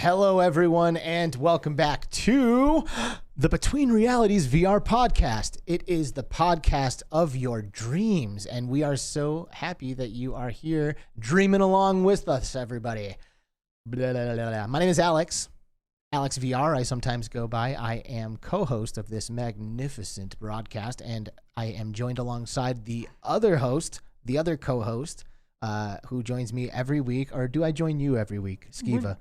Hello, everyone, and welcome back to the Between Realities VR podcast. It is the podcast of your dreams, and we are so happy that you are here dreaming along with us, everybody. Blah, blah, blah, blah. My name is Alex. Alex VR, I sometimes go by. I am co-host of this magnificent broadcast, and I am joined alongside the other host, the other co-host, who joins me every week, or do I join you every week, Skiva?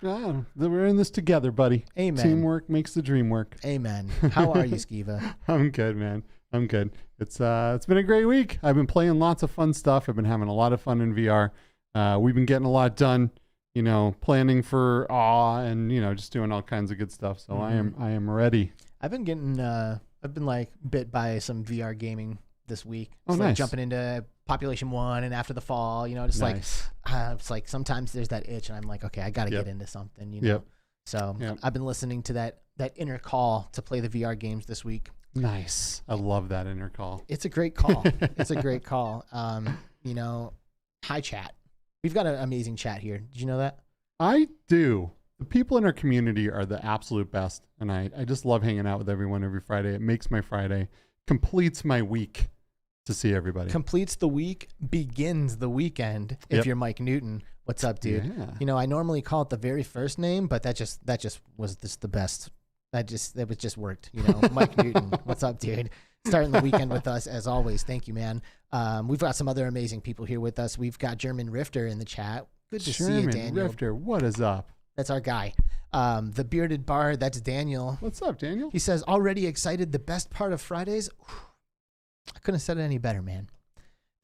We're in this together, buddy. Amen. Teamwork makes the dream work. Amen. How are you, Skiva? I'm good, man. I'm good. It's been a great week. I've been playing lots of fun stuff. I've been having a lot of fun in VR. We've been getting a lot done, planning for awe and, just doing all kinds of good stuff. So I am ready. I've been like bit by some VR gaming this week. Oh, Just nice. like jumping into Population 1 and After the Fall, just Nice. it's like sometimes there's that itch and I'm like, okay, I got to get into something, Yep. So I've been listening to that inner call to play the VR games this week. Nice. I love that inner call. It's a great call. It's a great call. Hi chat. We've got an amazing chat here. Did you know that? I do. The people in our community are the absolute best. And I just love hanging out with everyone every Friday. It makes my Friday, completes my week to see everybody. Completes the week, begins the weekend. If you're Mike Newton, what's up, dude? Yeah. I normally call it the very first name, but that just was just the best. That just worked. Mike Newton, what's up, dude? Starting the weekend with us as always. Thank you, man. We've got some other amazing people here with us. We've got German Rifter in the chat. Good to see you, Daniel. Rifter, what is up? That's our guy. The bearded bard, that's Daniel. What's up, Daniel? He says, already excited. The best part of Fridays. I couldn't have said it any better, man.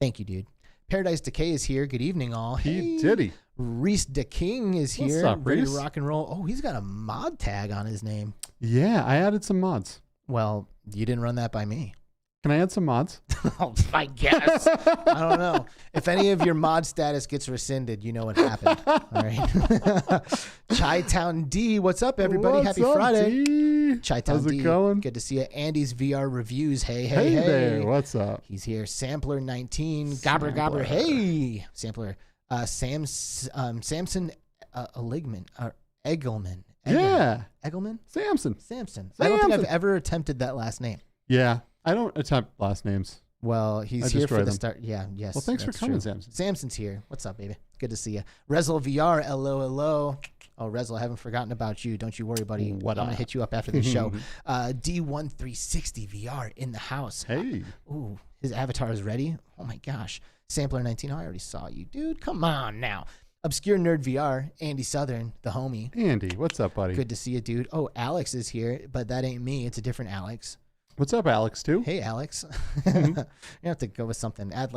Thank you, dude. Paradise Decay is here. Good evening, all. Hey, Diddy. Reese DeKing is here. What's up, ready Reese? to rock and roll. Oh, he's got a mod tag on his name. Yeah, I added some mods. Well, you didn't run that by me. Can I add some mods? Oh, I guess. I don't know. If any of your mod status gets rescinded, you know what happened. All right. Chi-Town D, what's up, everybody? What's Happy up, Friday. D? Chi-Town How's it D. going? Good to see you. Andy's VR reviews. Hey there. What's up? He's here. Sampler 19. Gobber Gobber. Hey. Sampler. Samson Egilman. Egilman. Yeah. Egilman? Samson. I don't think I've ever attempted that last name. Yeah. I don't attempt last names. Well, he's here for the start. Yeah, yes. Well, thanks for coming, true. Samson. Samson's here. What's up, baby? Good to see you. Rezel VR, hello. Oh, Rezel, I haven't forgotten about you. Don't you worry, buddy. I'm going to hit you up after the show. D1360 VR in the house. Hey. Ooh, his avatar is ready. Oh, my gosh. Sampler 19, I already saw you. Dude, come on now. Obscure Nerd VR, Andy Southern, the homie. Andy, what's up, buddy? Good to see you, dude. Oh, Alex is here, but that ain't me. It's a different Alex. What's up, Alex, too? Hey, Alex. You have to go with something. Add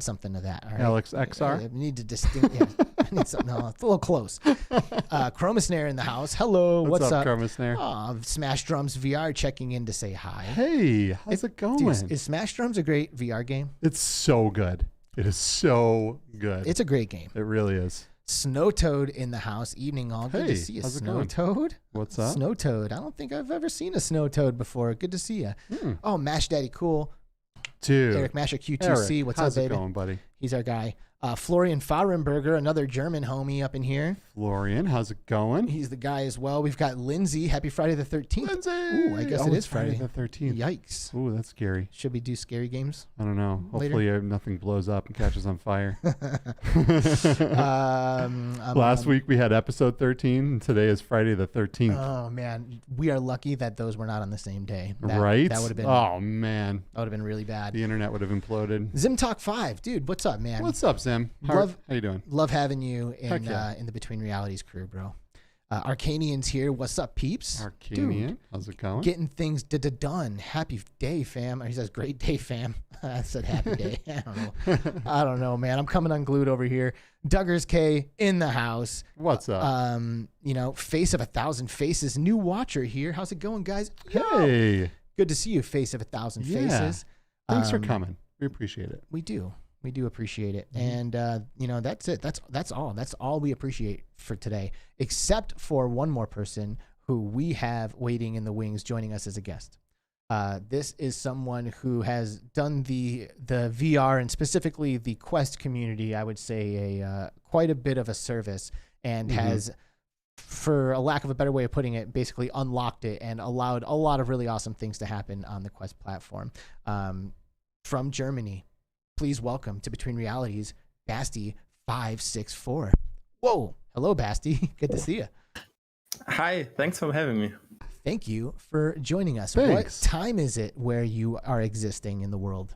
something to that. All right? Alex XR? I need to distinct. I need something. No, it's a little close. Chromosnare in the house. Hello. What's up? Chromosnare? Smash Drums VR checking in to say hi. Hey, how's it going? Dude, is Smash Drums a great VR game? It's so good. It is so good. It's a great game. It really is. Snow Toad in the house. Evening all. Good to see you, Snow Toad. What's up? Snow Toad. I don't think I've ever seen a Snow Toad before. Good to see you. Oh, Mash Daddy Cool. Dude. Eric Masher Q2C. What's up, baby? How's it going, buddy? He's our guy. Florian Fahrenberger, another German homie up in here. Florian, how's it going? He's the guy as well. We've got Lindsay. Happy Friday the 13th. Lindsay! Ooh, I guess it is Friday the 13th. Yikes. Ooh, that's scary. Should we do scary games? I don't know. Hopefully nothing blows up and catches on fire. Last week we had episode 13, and today is Friday the 13th. Oh, man. We are lucky that those were not on the same day. Right? That would have been. Oh, man. That would have been really bad. The internet would have imploded. ZimTalk5. Dude, what's up, man? What's up, Zim? How you doing? Love having you in the Between Realities crew, bro. Arcanian's here. What's up, peeps? Arcanian, dude, how's it going? Getting things done. Happy day, fam. Or he says, great day, fam. I said happy day. I don't know, man. I'm coming unglued over here. Duggars K in the house. What's up? Face of 1,000 Faces. New watcher here. How's it going, guys? Hey. Good to see you, Face of 1,000 Faces. Thanks for coming. We appreciate it. We do. We do appreciate it. And, that's it. That's all. That's all we appreciate for today, except for one more person who we have waiting in the wings joining us as a guest. This is someone who has done the VR and specifically the Quest community, I would say, quite a bit of a service and has for a lack of a better way of putting it, basically unlocked it and allowed a lot of really awesome things to happen on the Quest platform. From Germany, please welcome to Between Realities, Basti564. Whoa. Hello, Basti. Good to see you. Hi. Thanks for having me. Thank you for joining us. Thanks. What time is it where you are existing in the world?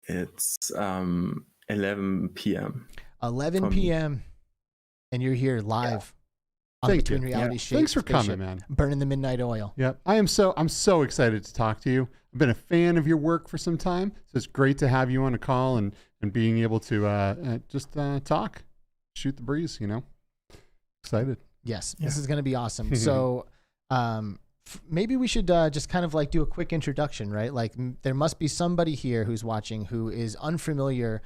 It's 11 p.m. 11 p.m. And you're here live on Thank Between you. Reality Thanks for Spaceship, coming, man. burning the midnight oil. Yep. I'm so excited to talk to you. I've been a fan of your work for some time, so it's great to have you on a call and being able to just talk, shoot the breeze, Excited. Yes, this is going to be awesome. So maybe we should just kind of like do a quick introduction, right? Like there must be somebody here who's watching who is unfamiliar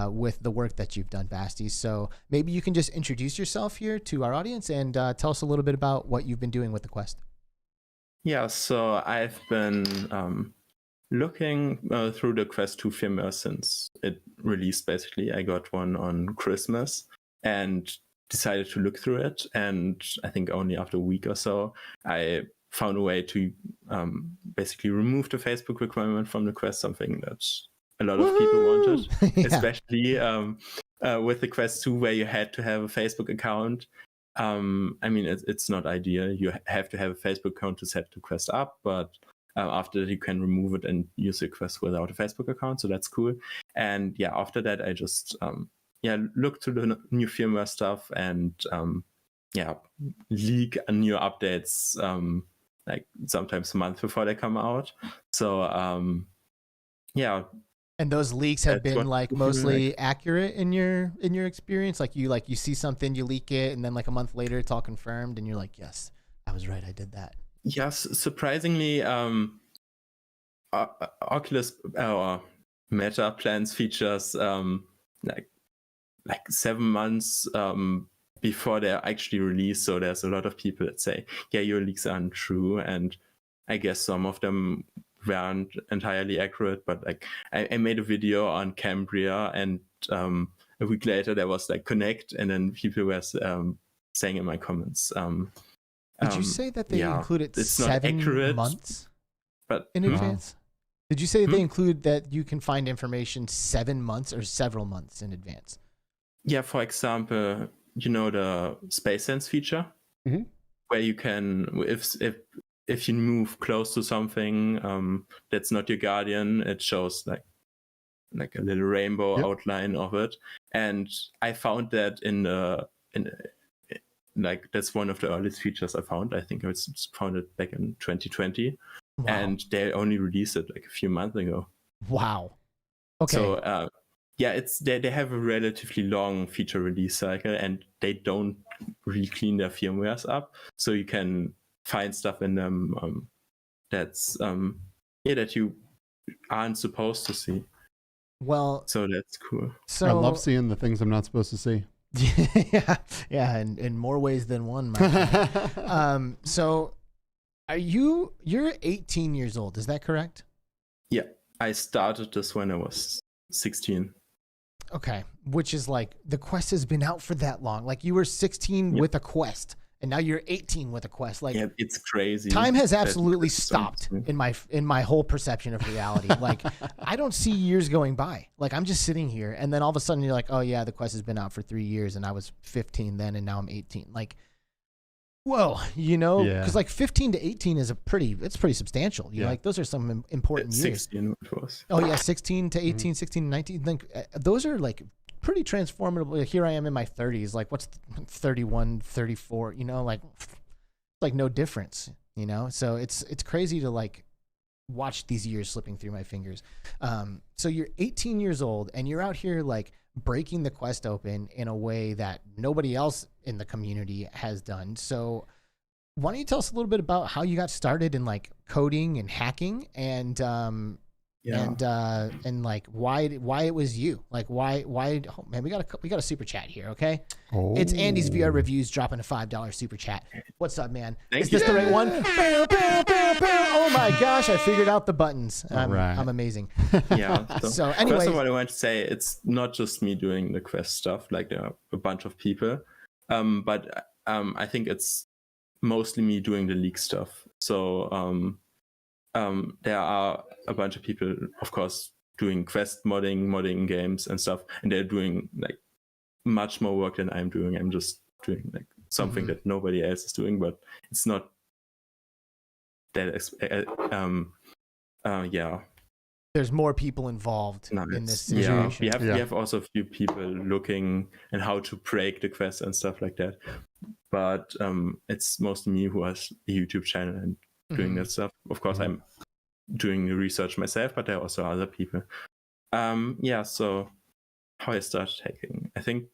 with the work that you've done, Basti. So maybe you can just introduce yourself here to our audience and tell us a little bit about what you've been doing with the Quest. Yeah, so I've been looking through the Quest 2 firmware since it released, basically. I got one on Christmas and decided to look through it. And I think only after a week or so, I found a way to basically remove the Facebook requirement from the Quest, something that a lot of people wanted, Yeah. especially with the Quest 2 where you had to have a Facebook account. I mean, it's not ideal. You have to have a Facebook account to set the Quest up, but after that you can remove it and use the Quest without a Facebook account, so that's cool. And yeah, after that I just look to the new firmware stuff and leak new updates like sometimes a month before they come out. So And those leaks have That's been what like we feel mostly accurate in your experience. Like you see something, you leak it, and then like a month later it's all confirmed, and you're like, yes, I was right, I did that. yes, surprisingly, Oculus or Meta plans features like 7 months before they're actually released. So there's a lot of people that say, yeah, your leaks aren't true, and I guess some of them weren't entirely accurate. But like I made a video on Cambria, and a week later there was like Connect, and then people were saying in my comments, Did you say that they included it's not 7 accurate, months but in advance? Did you say that Hmm? they include that you can find information 7 months or several months in advance? yeah, for example, the Space Sense feature, where you can, if you move close to something that's not your guardian, it shows like a little rainbow outline of it. And I found that like that's one of the earliest features I found. I think I found it back in 2020, Wow. and they only released it like a few months ago. Wow. Okay. So they have a relatively long feature release cycle, and they don't really clean their firmwares up, so you can find stuff in them that's that you aren't supposed to see. Well, So that's cool. so I love seeing the things I'm not supposed to see. yeah, in more ways than one. My friend. So you're 18 years old, is that correct? Yeah, I started this when I was 16. Okay, which is like the Quest has been out for that long. Like you were 16 with a Quest, and now you're 18 with a Quest. Like Yeah, it's crazy. time has that absolutely it's stopped something. in my whole perception of reality. Like I don't see years going by. Like I'm just sitting here, and then all of a sudden you're like, oh yeah, the Quest has been out for 3 years, and I was 15 then, and now I'm 18. Like, whoa, because like 15 to 18 is it's pretty substantial. Like those are some important years. 16 it was. Oh yeah, 16 to 18, 16 to 19. Think those are like pretty transformative. Here I am in my 30s. Like what's 31, 34? Like it's like no difference. So it's crazy to like watch these years slipping through my fingers. So you're 18 years old and you're out here like breaking the Quest open in a way that nobody else in the community has done. So why don't you tell us a little bit about how you got started in like coding and hacking and like why it was you? Like why oh man, we got a super chat here, okay? It's Andy's VR Reviews dropping a $5 super chat. What's up, man? Is this the right one? Oh my gosh, I figured out the buttons. I'm amazing. Yeah. So anyway, first of all, I want to say it's not just me doing the Quest stuff. Like there are a bunch of people, but I think it's mostly me doing the leak stuff. So there are a bunch of people, of course, doing quest modding games and stuff, and they're doing like much more work than I'm doing. I'm just doing like something that nobody else is doing, but it's not that yeah. There's more people involved in this situation. We have also a few people looking and how to break the quest and stuff like that. But it's mostly me who has a YouTube channel and doing that stuff. Of course, I'm doing the research myself, but there are also other people. So how I started hacking. I think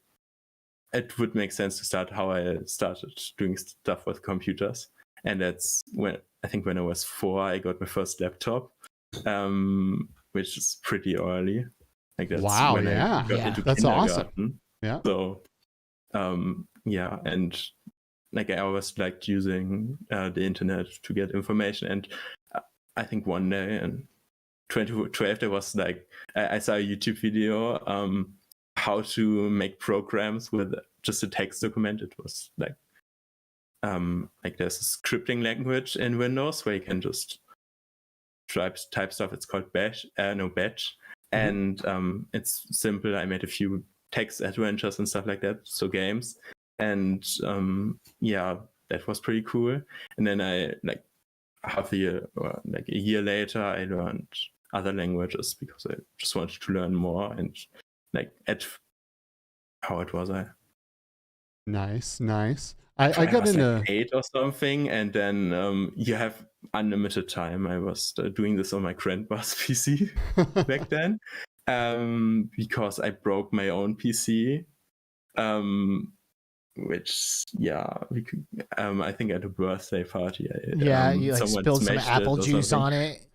it would make sense to start how I started doing stuff with computers. And that's when I was 4, I got my first laptop, which is pretty early. Like that's when I got into that's kindergarten. Awesome. Yeah. So, and like I always liked using the internet to get information. And I think one day in 2012, there was like I saw a YouTube video how to make programs with just a text document. It was like there's a scripting language in Windows where you can just type stuff. It's called Batch. And it's simple. I made a few text adventures and stuff like that, so games. And that was pretty cool. And then I like half a year or like a year later, I learned other languages because I just wanted to learn more. And like how old was I? Nice. I got into like 8 or something, and then you have unlimited time. I was doing this on my grandpa's PC back then, because I broke my own PC, which I think at a birthday party. You like spilled some apple juice on it,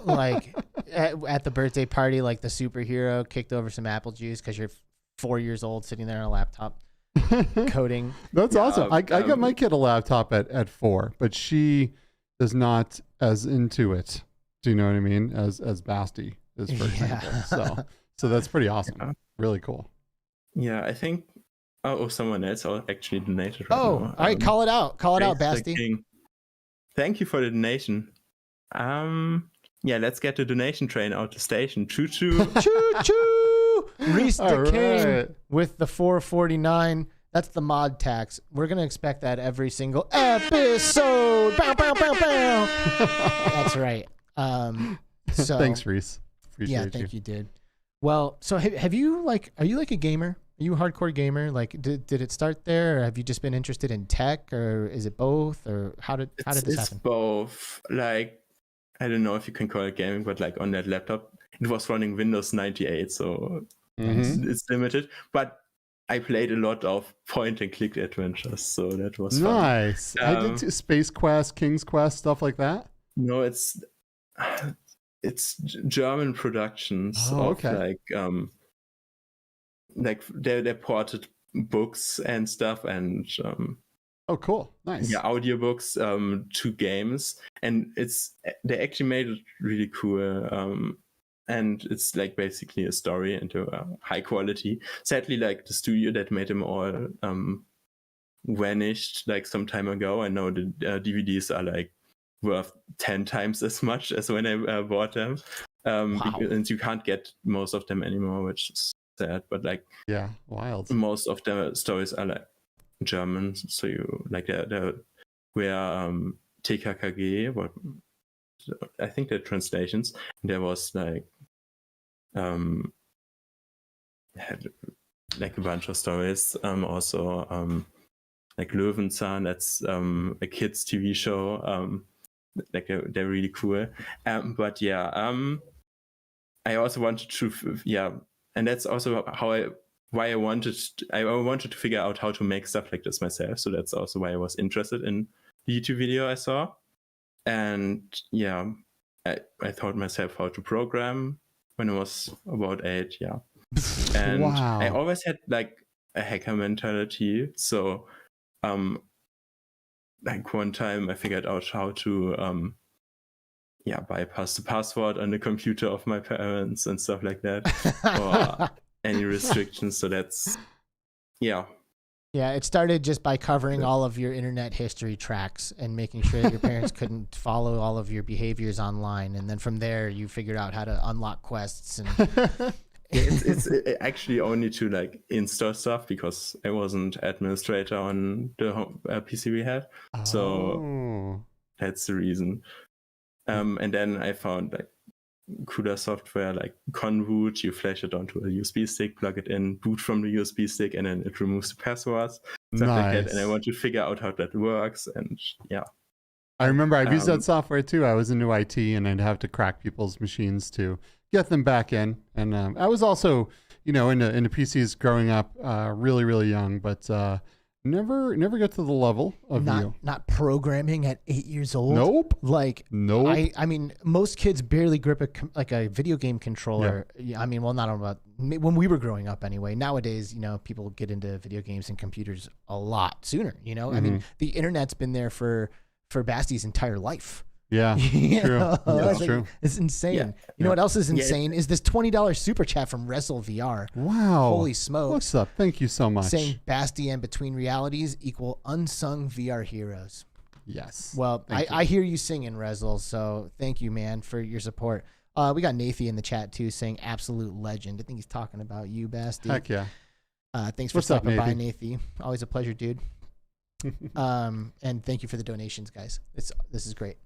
like at the birthday party, like the superhero kicked over some apple juice because you're 4 years old sitting there on a laptop. Coding. That's awesome. I got my kid a laptop at 4, but she is not as into it. Do you know what I mean? As Basti is, for example. So that's pretty awesome. Yeah. Really cool. Yeah, I think. Someone else actually donated. All right, call it out. Call it out, Basti. Thank you for the donation. Let's get the donation train out the station. Choo choo. Choo choo. Reese the King with the 449. That's the mod tax. We're gonna expect that every single episode. Bow, bow, bow, bow. That's right. So thanks, Reese. Appreciate you. Thank you, dude. Well, so are you like a gamer? Are you a hardcore gamer? Like, did it start there, or have you just been interested in tech, or is it both, or how did this happen? It's both. Like, I don't know if you can call it gaming, but like on that laptop, it was running Windows 98, so it's limited. But I played a lot of point-and-click adventures, so that was fun. Nice. I did Space Quest, King's Quest, stuff like that. No, it's German productions of like they ported books and stuff, and oh cool, nice. Yeah, audiobooks to games, and they actually made it really cool, and it's like basically a story into high quality. Sadly, like the studio that made them all vanished like some time ago. I know the DVDs are like worth 10 times as much as when I bought them, and you can't get most of them anymore, which is sad. But like, yeah, wild. Most of the stories are like German, so you like there were TKKG, what I think the translations. There was like had like a bunch of stories. Also like Löwenzahn, that's a kids TV show. Like they're really cool. But I also wanted to and that's also why I wanted to figure out how to make stuff like this myself. So that's also why I was interested in the YouTube video I saw. And I taught myself how to program when I was about 8. Yeah. And wow. I always had like a hacker mentality. So like one time I figured out how to bypass the password on the computer of my parents and stuff like that. Or any restrictions. So that's Yeah, it started just by covering all of your internet history tracks and making sure that your parents couldn't follow all of your behaviors online. And then from there, you figured out how to unlock quests. And It's actually only to like install stuff because I wasn't administrator on the home, PC we had. So that's the reason. And then I found like cooler software like Convoot. You flash it onto a USB stick, plug it in, boot from the USB stick, and then it removes the passwords, stuff like that. And I want to figure out how that works. And yeah, I remember I've used that software too. I was into IT, and I'd have to crack people's machines to get them back in. And I was also, into PCs growing up, really young, but never got to the level of not programming at 8 years old. Nope. I mean, most kids barely grip a video game controller. Yeah. I mean, well, not about when we were growing up anyway. Nowadays, people get into video games and computers a lot sooner. I mean, the internet's been there for Basti's entire life. Yeah, true. That's true. It's insane. Yeah. You know what else is insane is this $20 super chat from WrestleVR. Wow. Holy smokes. What's up? Thank you so much. Saying Basti and Between Realities equal unsung VR heroes. Yes. Well, I hear you singing, Rezel, so thank you, man, for your support. We got Nathy in the chat, too, saying absolute legend. I think he's talking about you, Basti. Heck yeah. Thanks for stopping by, Nathy. Always a pleasure, dude. And thank you for the donations, guys. This is great.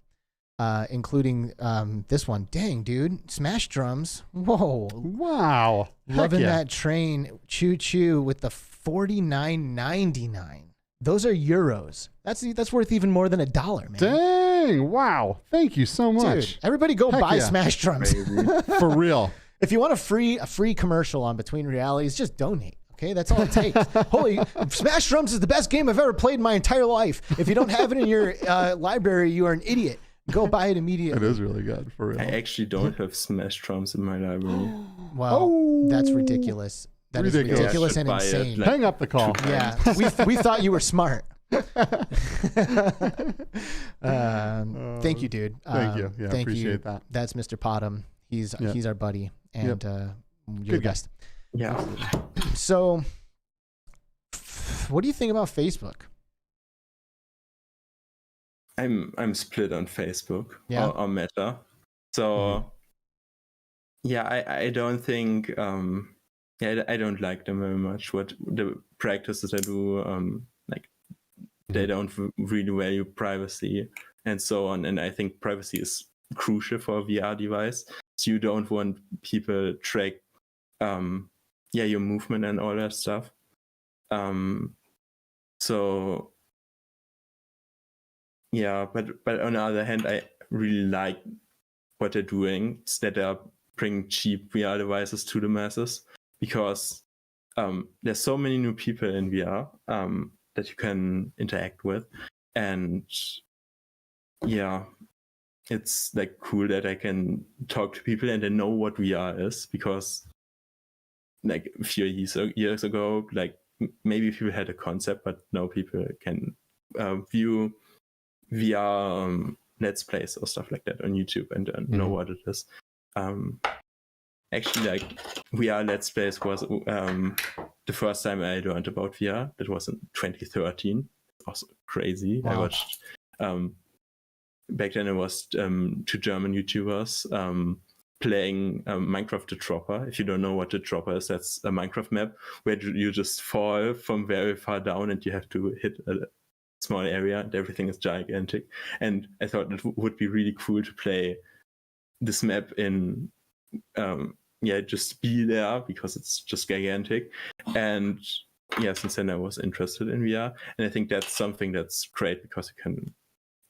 Including this one. Dang, dude. Smash drums. Whoa. Wow. Loving that train. Choo choo with the $49.99. Those are euros. That's worth even more than $1, man. Dang. Wow. Thank you so much. Dude, everybody go buy Smash drums. For real. If you want a free commercial on Between Realities, just donate. Okay, that's all it takes. Holy, Smash Drums is the best game I've ever played in my entire life. If you don't have it in your library, you are an idiot. Go buy it immediately. It is really good, for real. I actually don't have Smash Drums in my library. Well, that's ridiculous. That is ridiculous and insane. Hang up the call. Yeah, we thought you were smart. Thank you, dude. Thank you. Yeah, thank appreciate you. that. That's Mr. Potham. He's our buddy, and you're the best. Yeah. So, what do you think about Facebook? I'm split on Facebook or Meta. So I don't think I don't like them very much. What the practices they do, they don't really value privacy and so on. And I think privacy is crucial for a VR device. So you don't want people track your movement and all that stuff. But on the other hand, I really like what they're doing. It's that they're bringing cheap VR devices to the masses because there's so many new people in VR that you can interact with, and it's like cool that I can talk to people and they know what VR is, because like a few years ago, like maybe people had a concept, but now people can view VR let's plays or stuff like that on YouTube and know what it is. Actually, like VR let's plays was the first time I learned about VR. That was in 2013. It was crazy. Wow. I watched back then it was two German YouTubers playing Minecraft the Dropper. If you don't know what the Dropper is, that's a Minecraft map where you just fall from very far down and you have to hit a small area and everything is gigantic. And I thought it would be really cool to play this map in just be there because it's just gigantic. And since then I was interested in VR, and I think that's something that's great because you can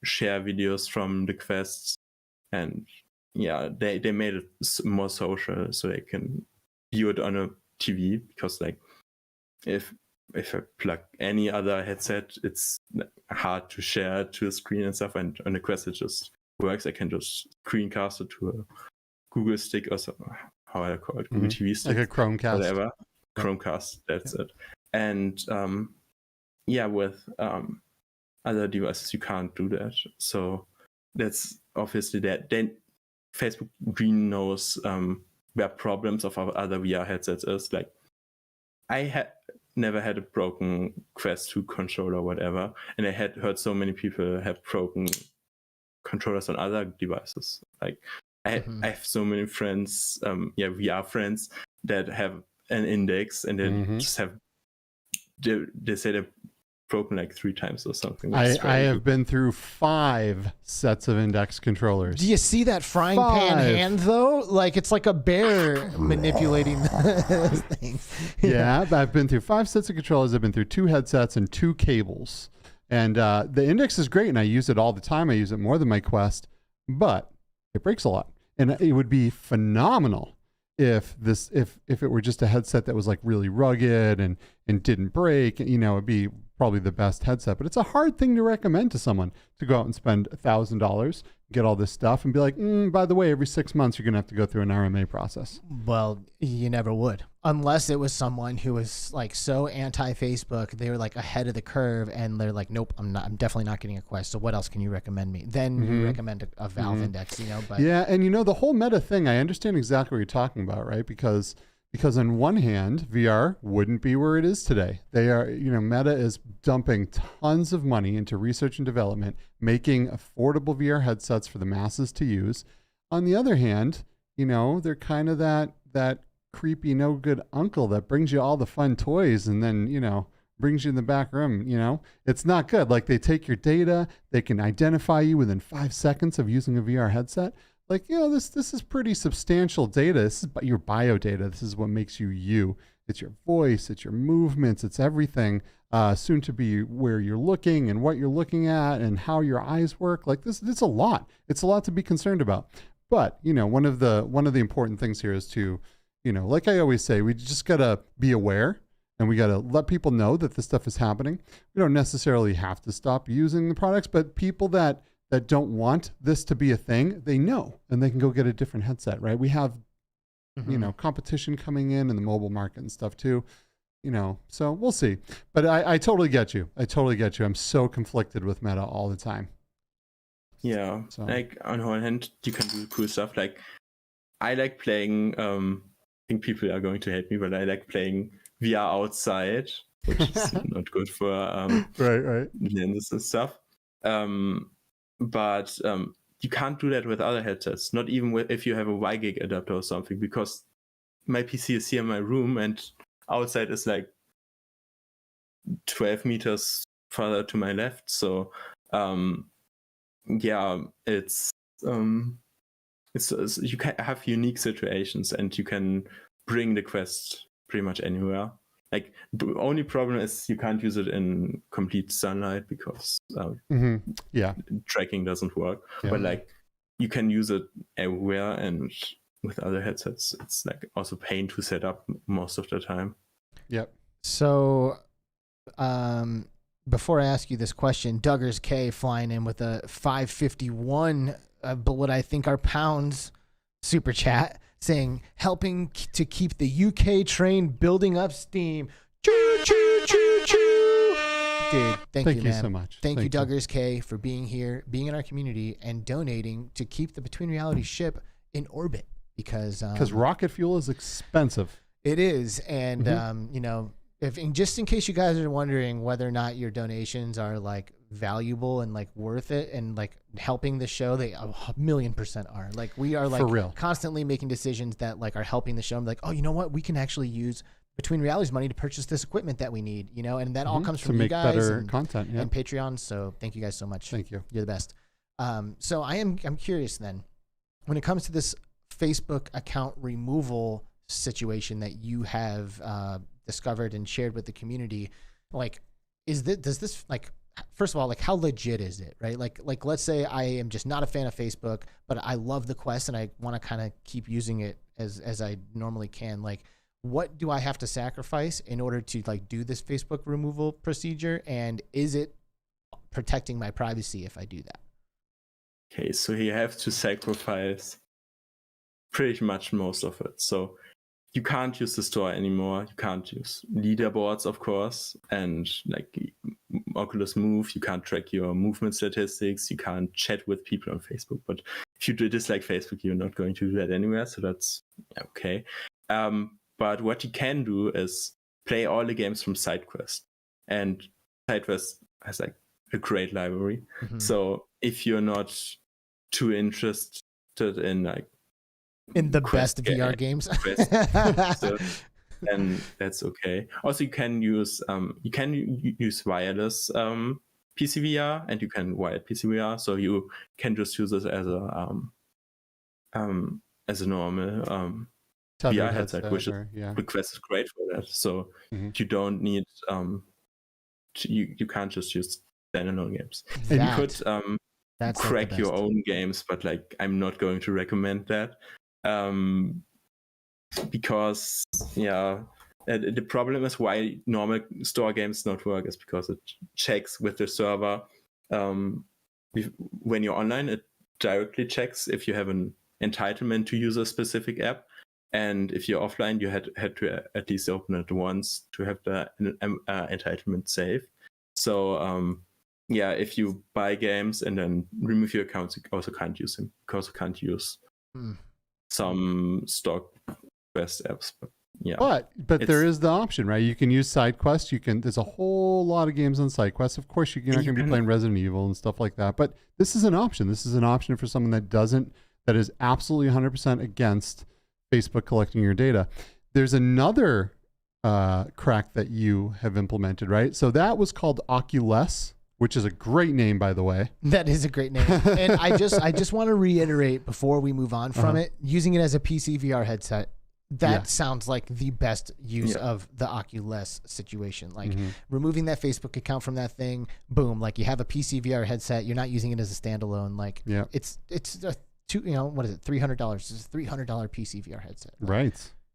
share videos from the quests, and they made it more social so they can view it on a TV, because like if I plug any other headset, it's hard to share to a screen and stuff, and on the Quest it just works. I can just screencast it to a Google stick or so, how I call it, Google TV stick, like a Chromecast, whatever. Chromecast, that's it. And with other devices you can't do that. So that's obviously that. Then Facebook Green knows where problems of our other VR headsets is. Like never had a broken Quest 2 controller or whatever, and I had heard so many people have broken controllers on other devices. Like I have so many friends, VR friends that have an Index and then just have they say they're broken like 3 times or something. I have been through 5 sets of Index controllers. Do you see that frying pan hand though? Like it's like a bear manipulating those things. Yeah, I've been through 5 sets of controllers. I've been through 2 headsets and 2 cables. And the Index is great, and I use it all the time. I use it more than my Quest, but it breaks a lot. And it would be phenomenal if it were just a headset that was like really rugged and didn't break. You know, it'd be probably the best headset. But it's a hard thing to recommend to someone to go out and spend $1,000, get all this stuff, and be like, by the way, every 6 months you're gonna have to go through an RMA process. Well, you never would, unless it was someone who was like so anti-Facebook, they were like ahead of the curve, and they're like, nope, I'm definitely not getting a Quest. So what else can you recommend me? Then you recommend a Valve Index, you know. But yeah, and you know the whole Meta thing, I understand exactly what you're talking about, right? Because on one hand, VR wouldn't be where it is today. They are, Meta is dumping tons of money into research and development, making affordable VR headsets for the masses to use. On the other hand, they're kind of that creepy, no good uncle that brings you all the fun toys and then, brings you in the back room. It's not good. Like they take your data, they can identify you within 5 seconds of using a VR headset. Like, this is pretty substantial data. This is your bio data. This is what makes you you. It's your voice, it's your movements, it's everything. Soon to be where you're looking and what you're looking at and how your eyes work. Like this, it's a lot. It's a lot to be concerned about. But one of the important things here is to, like I always say, we just gotta be aware and we gotta let people know that this stuff is happening. We don't necessarily have to stop using the products, but people that don't want this to be a thing, they know, and they can go get a different headset, right? We have, competition coming in the mobile market and stuff too, so we'll see. But I totally get you. I'm so conflicted with Meta all the time. Yeah, so. Like on one hand, you can do cool stuff. Like I like playing, I think people are going to hate me, but I like playing VR outside, which is not good for right lenses and stuff. But you can't do that with other headsets, not even if you have a Y-Gig adapter or something, because my PC is here in my room and outside is like 12 meters further to my left. So, it's you can have unique situations and you can bring the Quest pretty much anywhere. Like the only problem is you can't use it in complete sunlight because tracking doesn't work. Yeah. But like you can use it everywhere, and with other headsets, it's like also pain to set up most of the time. Yep. So, before I ask you this question, Duggars K flying in with a 551, but what I think are pounds super chat, saying helping to keep the UK train building up steam. Choo choo choo choo. Dude, thank you, man. So much. Thank you, Duggars K, for being here, being in our community, and donating to keep the Between Reality ship in orbit because rocket fuel is expensive. It is, and just in case you guys are wondering whether or not your donations are like valuable and like worth it and like helping the show, they 1,000,000% are. Like we are like for real constantly making decisions that like are helping the show. I'm like, oh, you know what? We can actually use Between Reality's money to purchase this equipment that we need, and that all comes from you guys better and content and Patreon. So thank you guys so much. Thank you. You're the best. So I'm curious then, when it comes to this Facebook account removal situation that you have discovered and shared with the community, like, does this like, first of all, like how legit is it, right? Like let's say I am just not a fan of Facebook, but I love the Quest and I want to kind of keep using it as I normally can. Like, what do I have to sacrifice in order to like do this Facebook removal procedure? And is it protecting my privacy if I do that? Okay, so you have to sacrifice pretty much most of it. So you can't use the store anymore. You can't use leaderboards, of course, and like Oculus Move. You can't track your movement statistics. You can't chat with people on Facebook. But if you dislike Facebook, you're not going to do that anywhere. So that's okay. But what you can do is play all the games from SideQuest. And SideQuest has like a great library. Mhm. So if you're not too interested in like In the Quest best VR games. so then that's okay. Also, you can use wireless PCVR, and you can wired PCVR, so you can just use it as a normal Tethered VR headset, which is yeah. Quest is great for that. So Mhm. you don't need you can't just use standalone games. That- You could that's like crack the your best. own games, but like I'm not going to recommend that. Because the problem is why normal store games not work is because it checks with the server. When you're online, it directly checks if you have an entitlement to use a specific app, and if you're offline, you had to at least open it once to have the entitlement saved. So if you buy games and then remove your accounts, you also can't use them because you can't use some stock Quest apps. But yeah, but there is the option, right? You can use SideQuest. There's a whole lot of games on SideQuest. Of course, you're not going to be playing Resident Evil and stuff like that. But this is an option. This is an option for someone that is absolutely 100% against Facebook collecting your data. There's another crack that you have implemented, right? So that was called Oculus, which is a great name, by the way. That is a great name. And I just want to reiterate before we move on from it, using it as a PC VR headset, that sounds like the best use of the Oculus situation. Like removing that Facebook account from that thing, boom, like you have a PC VR headset, you're not using it as a standalone. Like it's a what is it? $300. It's a $300 PC VR headset. Like,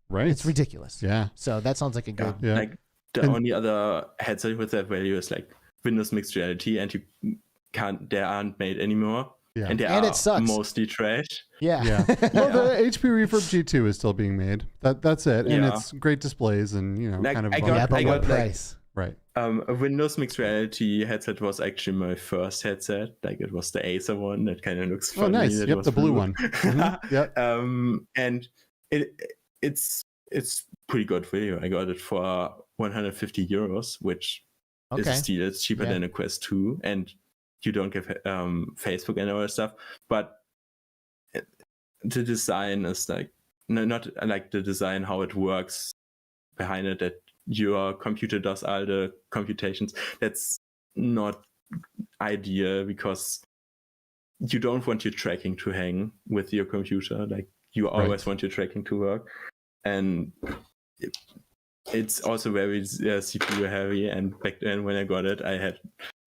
right. It's ridiculous. Yeah. So that sounds like a good. Yeah. Like the only other headset with that value is like Windows Mixed Reality, and they aren't made anymore. Yeah. And it sucks. Mostly trash. Yeah. Well, the HP Reverb G2 is still being made. That's it. And it's great displays and, Like, kind of. I got what price? Right. A Windows Mixed Reality headset was actually my first headset. Like it was the Acer one that kind of looks funny. Oh, nice. Yep, the blue one. Yep. And it's pretty good value. I got it for 150 euros, which is a steal. It's cheaper than a Quest 2, and you don't get Facebook and all that stuff. But the design is like not like the design how it works behind it, that your computer does all the computations. That's not ideal because you don't want your tracking to hang with your computer. Like you always want your tracking to work, and it's also very CPU heavy. And back then when I got it, I had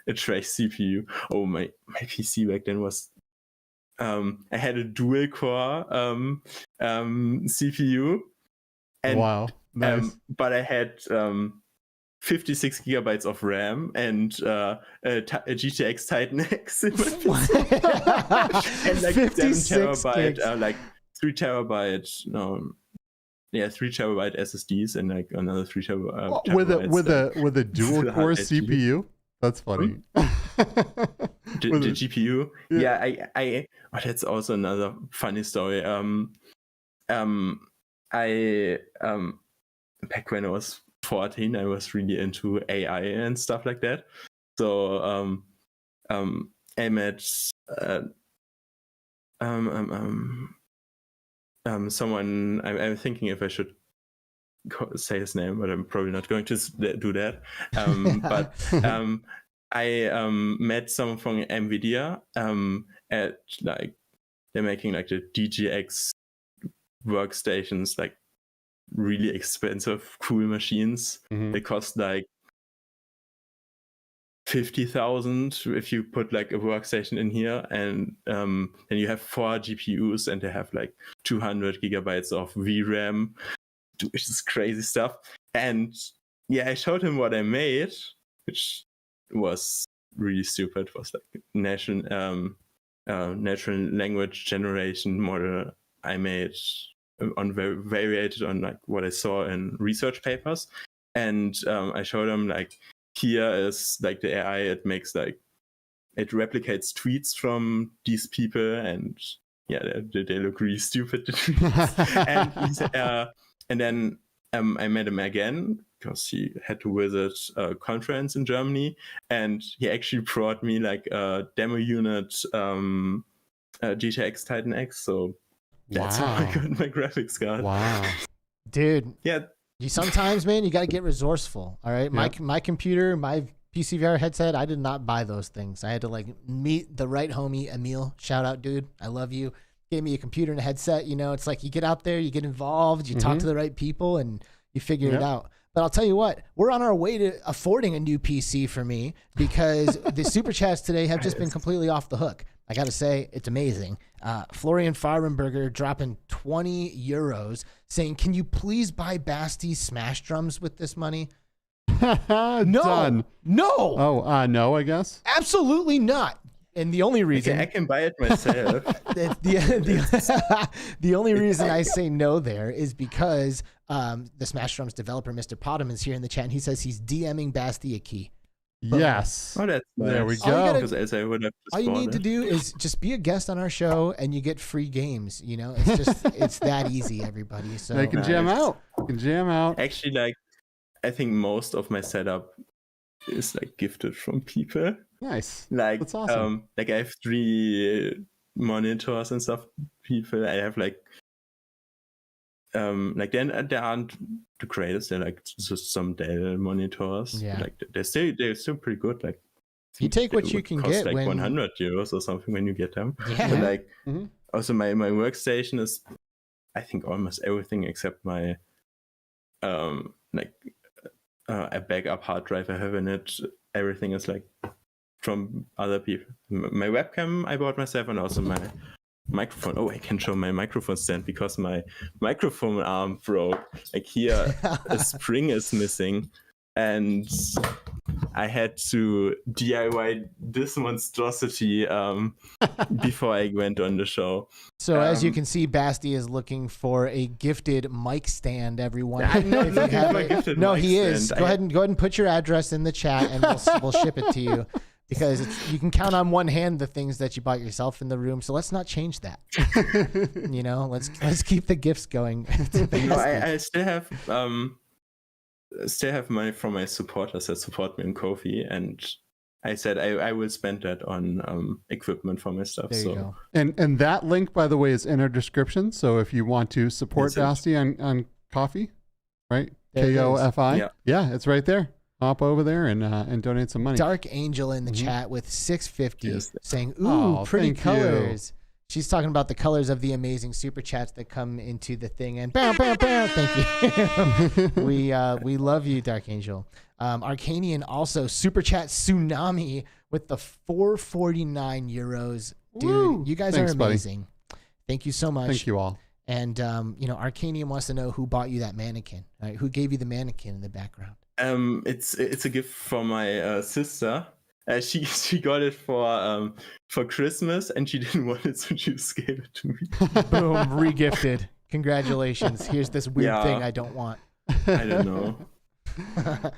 a trash CPU. Oh, my PC back then was I had a dual core CPU, and wow, nice. but I had 56 gigabytes of RAM and a GTX Titan X and like 7 terabyte like 3 terabyte 3 terabyte SSDs and like another 3 terabytes with a dual core CPU. That's funny. The GPU. I that's also another funny story. I back when I was 14, I was really into AI and stuff like that. So I met someone. I'm thinking if I should say his name, but I'm probably not going to do that. But I met someone from NVIDIA at like they're making like the DGX workstations, like really expensive, cool machines. They cost like 50,000 if you put like a workstation in here, and then you have 4 GPUs, and they have like 200 gigabytes of VRAM, which is crazy stuff. And I showed him what I made, which was really stupid. It was like natural language generation model I made on variated on like what I saw in research papers. And I showed him like, here is like the AI, it makes like, it replicates tweets from these people, and they look really stupid, the tweets. And he said, and then I met him again because he had to visit a conference in Germany, and he actually brought me like a demo unit GTX Titan X. So that's how I got my graphics card. Wow. Dude. Yeah. You sometimes, man, you got to get resourceful. All right. My computer, my PCVR headset, I did not buy those things. I had to like meet the right homie, Emil. Shout out, dude. I love you. Gave me a computer and a headset. You know, it's like you get out there, you get involved, you talk to the right people, and you figure it out. But I'll tell you what, we're on our way to affording a new PC for me because the super chats today have just been completely off the hook. I got to say, it's amazing. Florian Farbenberger dropping 20 euros saying, can you please buy Basti Smash Drums with this money? No. Done. No. Oh, no, I guess. Absolutely not. And the only reason I can buy it myself. the only reason I say no there is because the Smash Drums developer, Mr. Potham, is here in the chat, and he says he's DMing Basti a key. Yes. Oh, that's nice. There we go. All you need to do is just be a guest on our show, and you get free games. You know, it's just it's that easy, everybody. So they can jam out. You can jam out. Actually, like I think most of my setup is like gifted from people. Nice. Like that's awesome. Like I have 3 monitors and stuff. People, I have like then there aren't the greatest. They're like just some Dell monitors. Yeah. Like they're still pretty good. Like you take what you can get. Like when 100 euros or something when you get them. Yeah. But like also my workstation is, I think, almost everything except my a backup hard drive I have in it. Everything is like from other people. My webcam I bought myself, and also my microphone. Oh, I can show my microphone stand because my microphone arm broke. Like here, a spring is missing, and I had to DIY this monstrosity before I went on the show. So as you can see, Basti is looking for a gifted mic stand. Everyone, No, he is. Go ahead and put your address in the chat, and we'll ship it to you. Because you can count on one hand the things that you bought yourself in the room. So let's not change that. You know, let's keep the gifts going. I still have money from my supporters that support me in Ko-fi, and I said I will spend that on equipment for my stuff. There you go. And that link, by the way, is in our description. So if you want to support Basti on Ko-fi, right? Ko-fi. Yeah, it's right there. Hop over there and donate some money. Dark Angel in the chat with 650 saying, ooh, pretty colors. She's talking about the colors of the amazing super chats that come into the thing. And bam, bam, bam. Thank you. We love you, Dark Angel. Arcanian also super chat tsunami with the 449 euros. Dude, Woo! You guys Thanks, are amazing. Buddy. Thank you so much. Thank you all. And Arcanian wants to know who bought you that mannequin. Right? Who gave you the mannequin in the background? It's a gift from my sister. She got it for Christmas, and she didn't want it, so she just gave it to me. Boom, regifted. Congratulations. Here's this weird thing I don't want. I don't know.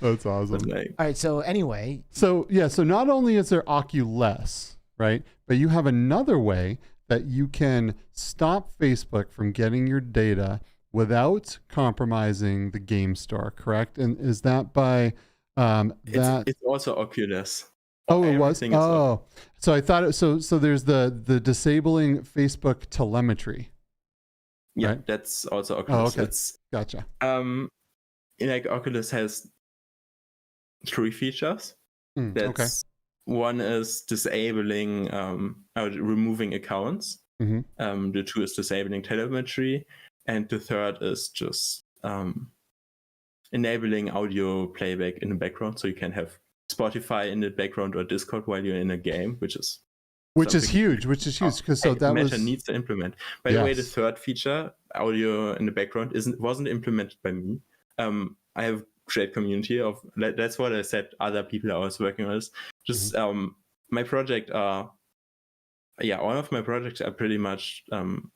That's awesome. All right. So anyway. So not only is there Oculus, right, but you have another way that you can stop Facebook from getting your data without compromising the game store, correct? And is that by that? It's also Oculus. Oh, it was. Oh, so I thought it. So there's the disabling Facebook telemetry. Yeah, right? that's also Oculus. Oh, okay. Gotcha. Like Oculus has 3 features. That's one is disabling removing accounts. The 2 is disabling telemetry. And the 3rd is just enabling audio playback in the background, so you can have Spotify in the background or Discord while you're in a game, which is huge. Because that Meta needs to implement. By the way, the 3rd feature, audio in the background, wasn't implemented by me. I have a great community of. That's what I said. Other people are also working on this. Just my project are. Yeah, all of my projects are pretty much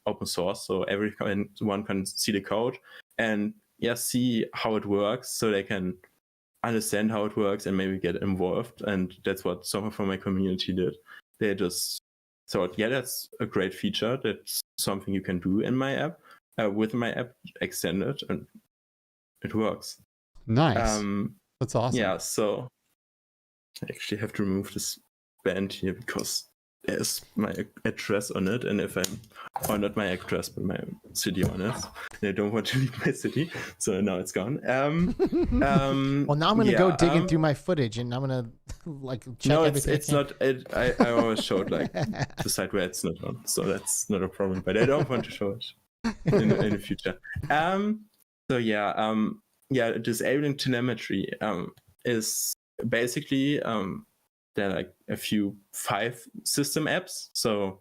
open source, so everyone can see the code and see how it works, so they can understand how it works and maybe get involved. And that's what someone from my community did. They just thought, that's a great feature. That's something you can do in my app, with my app extended, and it works. Nice. That's awesome. Yeah, so I actually have to remove this band here because there's my address on it, and if I'm, or not my address, but my city on it, and I don't want to leave my city, so now it's gone. Well, now I'm gonna go digging through my footage, and I'm gonna like check everything. It's not. I always showed like the side where it's not on, so that's not a problem. But I don't want to show it in the future. So yeah, disabling telemetry is basically there are like a few 5 system apps, so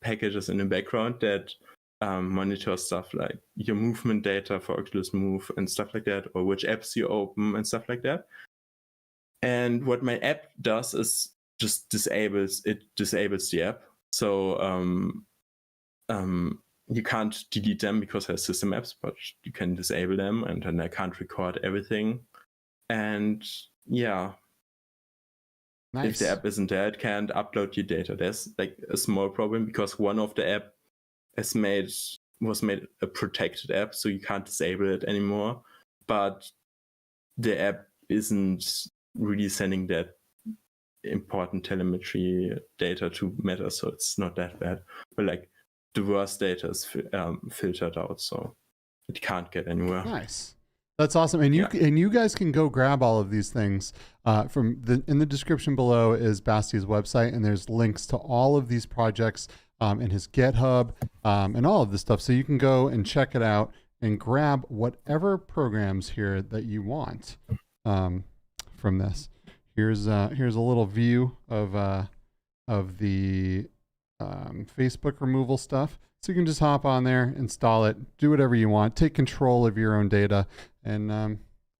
packages in the background that monitor stuff like your movement data for Oculus Move and stuff like that, or which apps you open and stuff like that. And what my app does is just disables the app. So you can't delete them because they're system apps, but you can disable them, and then I can't record everything. And yeah, Nice. if the app isn't there, it can't upload your data. There's like a small problem because one of the app was made a protected app, so you can't disable it anymore. But the app isn't really sending that important telemetry data to Meta, so it's not that bad. But like the worst data is filtered out, so it can't get anywhere. Nice. That's awesome. And you guys can go grab all of these things in the description below is Basti's website, and there's links to all of these projects in his GitHub and all of this stuff. So you can go and check it out and grab whatever programs here that you want from this. Here's a little view of the Facebook removal stuff. So you can just hop on there, install it, do whatever you want, take control of your own data. And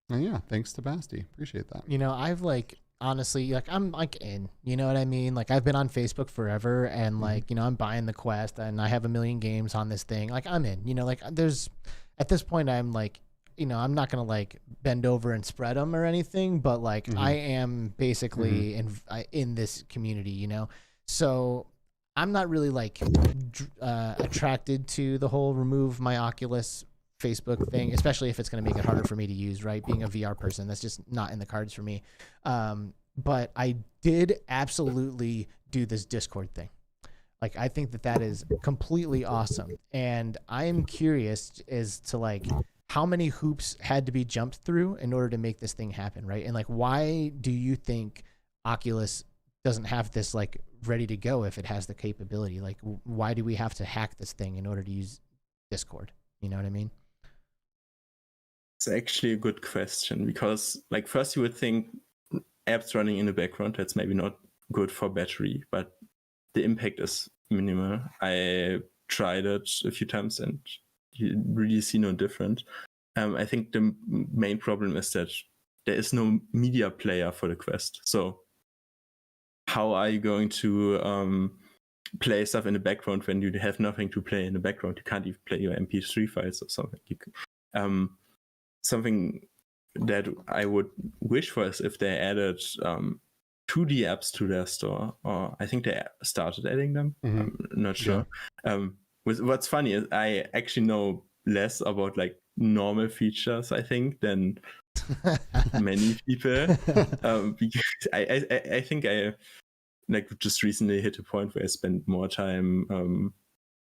yeah, thanks to Basti. Appreciate that. You know, I've like, honestly, like I'm like in, you know what I mean? Like I've been on Facebook forever, and like, you know, I'm buying the Quest, and I have 1 million games on this thing. Like I'm in, you know, like there's, at this point I'm like, you know, I'm not going to like bend over and spread them or anything, but like I am basically in this community, you know? So I'm not really like attracted to the whole remove my Oculus Facebook thing, especially if it's going to make it harder for me to use, right? Being a VR person, that's just not in the cards for me. But I did absolutely do this Discord thing. Like, I think that is completely awesome. And I'm curious as to like how many hoops had to be jumped through in order to make this thing happen, right? And like, why do you think Oculus doesn't have this like ready to go if it has the capability? Like, why do we have to hack this thing in order to use Discord? You know what I mean? It's actually a good question, because like first you would think apps running in the background, that's maybe not good for battery, but the impact is minimal. I tried it a few times and you really see no difference. I think the main problem is that there is no media player for the Quest. So how are you going to play stuff in the background when you have nothing to play in the background? You can't even play your MP3 files or something. Something that I would wish for is if they added 2D apps to their store, or I think they started adding them. I'm not sure. Yeah. What's funny is I actually know less about like normal features, I think, than many people. Because I think I like just recently hit a point where I spent more time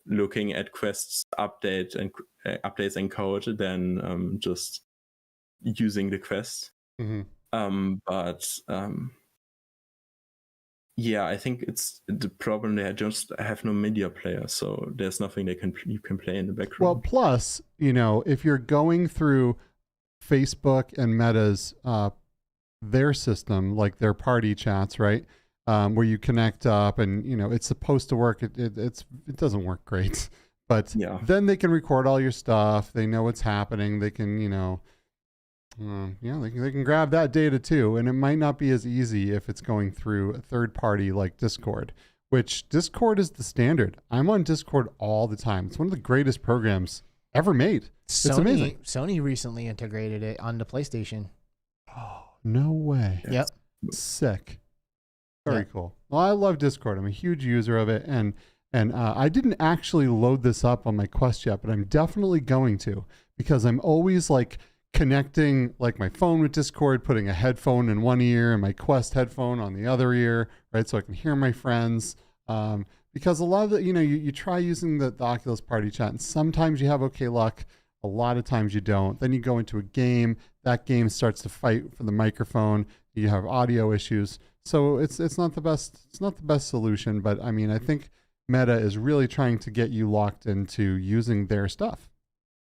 looking at Quest's updates and code than just using the Quest. Yeah, I think it's the problem. They just have no media player, so there's nothing you can play in the background. Well, plus, you know, if you're going through Facebook and Meta's their system, like their party chats, right, where you connect up, and you know it's supposed to work. It doesn't work great, but yeah. Then they can record all your stuff. They know what's happening. They can, you know. They can grab that data too, and it might not be as easy if it's going through a third party like Discord, which Discord is the standard. I'm on Discord all the time. It's one of the greatest programs ever made. It's amazing. Sony recently integrated it onto PlayStation. Oh, no way. Yep. Sick. Very cool. Well, I love Discord. I'm a huge user of it, and I didn't actually load this up on my Quest yet, but I'm definitely going to, because I'm always like connecting like my phone with Discord, putting a headphone in one ear and my Quest headphone on the other ear, right? So I can hear my friends. Because a lot of the, you try using the Oculus Party Chat and sometimes you have okay luck. A lot of times you don't. Then you go into a game, that game starts to fight for the microphone. You have audio issues. So it's not the best solution, but I mean, I think Meta is really trying to get you locked into using their stuff.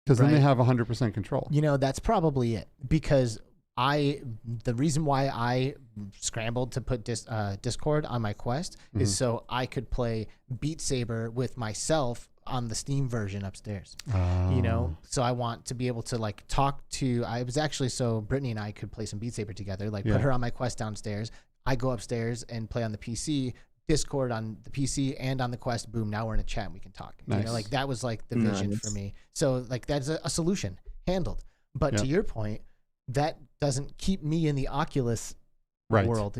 Because then they have 100% control. That's probably it. Because the reason why I scrambled to put Discord on my Quest is so I could play Beat Saber with myself on the Steam version upstairs. So I want to be able to like talk to. I was actually so Brittany and I could play some Beat Saber together. Like put her on my Quest downstairs. I go upstairs and play on the PC. Discord on the PC and on the Quest. Boom! Now we're in a chat and we can talk. Nice. Like that was like the vision for me. So like that's a solution handled. But to your point, that doesn't keep me in the Oculus world.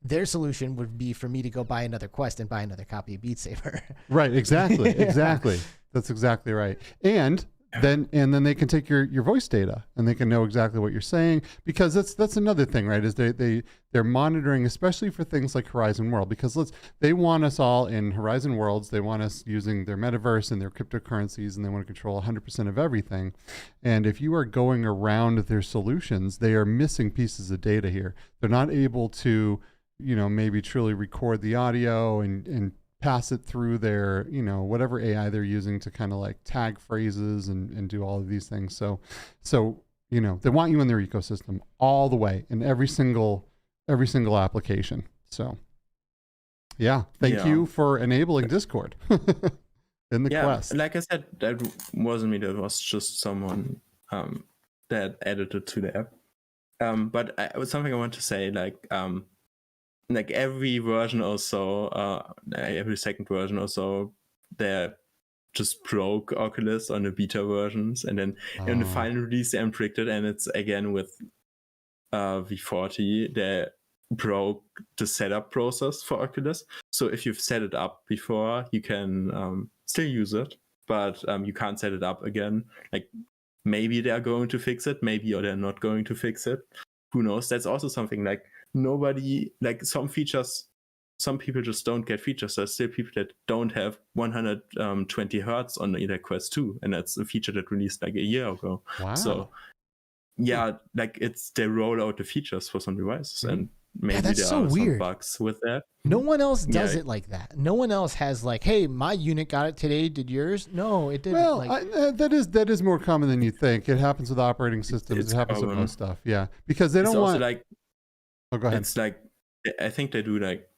Their solution would be for me to go buy another Quest and buy another copy of Beat Saber. Right. Exactly. Exactly. That's exactly right. And then they can take your voice data and they can know exactly what you're saying, because that's another thing, right? Is they're monitoring, especially for things like Horizon World, because they want us all in Horizon Worlds. They want us using their metaverse and their cryptocurrencies, and they want to control 100% of everything. And if you are going around their solutions, they are missing pieces of data here. They're not able to, maybe truly record the audio and pass it through their, whatever AI they're using to kind of like tag phrases and do all of these things. So, they want you in their ecosystem all the way in every single application. So thank you for enabling Discord in the Quest. Like I said, that wasn't me. That was just someone that added it to the app. But it was something I want to say, like every version or so, every second version or so, they just broke Oculus on the beta versions, and then in the final release they improved it, and it's again with V40 they broke the setup process for Oculus. So if you've set it up before, you can still use it, but you can't set it up again. Like maybe they're going to fix it, maybe or they're not going to fix it. Who knows? That's also something like nobody, like some features, some people just don't get features. There's still people that don't have 120 hertz on their Quest 2, and that's a feature that released like a year ago. Wow. So like they roll out the features for some devices, and maybe that's there so are weird. some bugs with that. No one else does it like that. No one else has like, hey, my unit got it today. Did yours? No, it didn't. Well, that is more common than you think. It happens with operating systems. It happens with most stuff. Yeah, because they don't want. Like, oh, go ahead. It's like I think they do like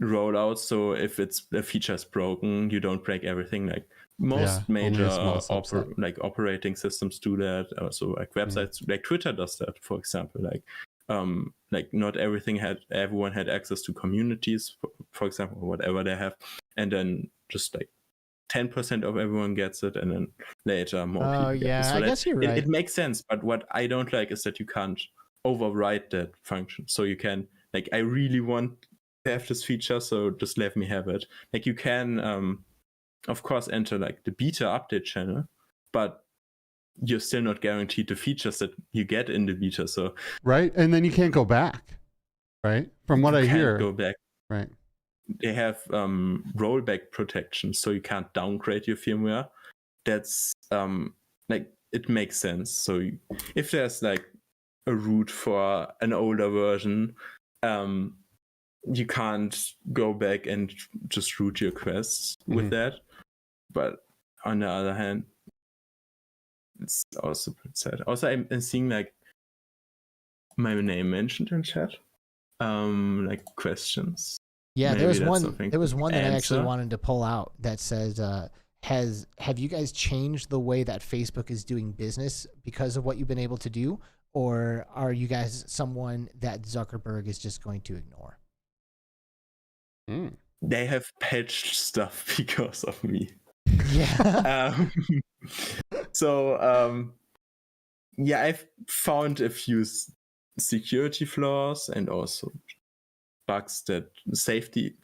rollouts. So if a feature is broken, you don't break everything. Like most major operating systems do that. Also, like websites, like Twitter does that, for example. Like not everyone had access to communities, for example, or whatever they have, and then just like 10% of everyone gets it, and then later more people get it. So I guess you're right. It makes sense, but what I don't like is that you can't override that function. So you can, like, I really want to have this feature, so just let me have it. Like you can, of course, enter like the beta update channel, but you're still not guaranteed the features that you get in the beta. So right, and then you can't go back. Right, from what I hear, go back. Right, they have rollback protection, so you can't downgrade your firmware. That's like it makes sense. So if there's like a root for an older version, you can't go back and just root your quests with that. But on the other hand, it's also pretty sad. Also, I'm seeing like my name mentioned in chat, like questions. Yeah, Maybe there was one that I actually answer. wanted to pull out that says, have you guys changed the way that Facebook is doing business because of what you've been able to do, or are you guys someone that Zuckerberg is just going to ignore? They have patched stuff because of me. Yeah. I've found a few security flaws and also bugs, that safety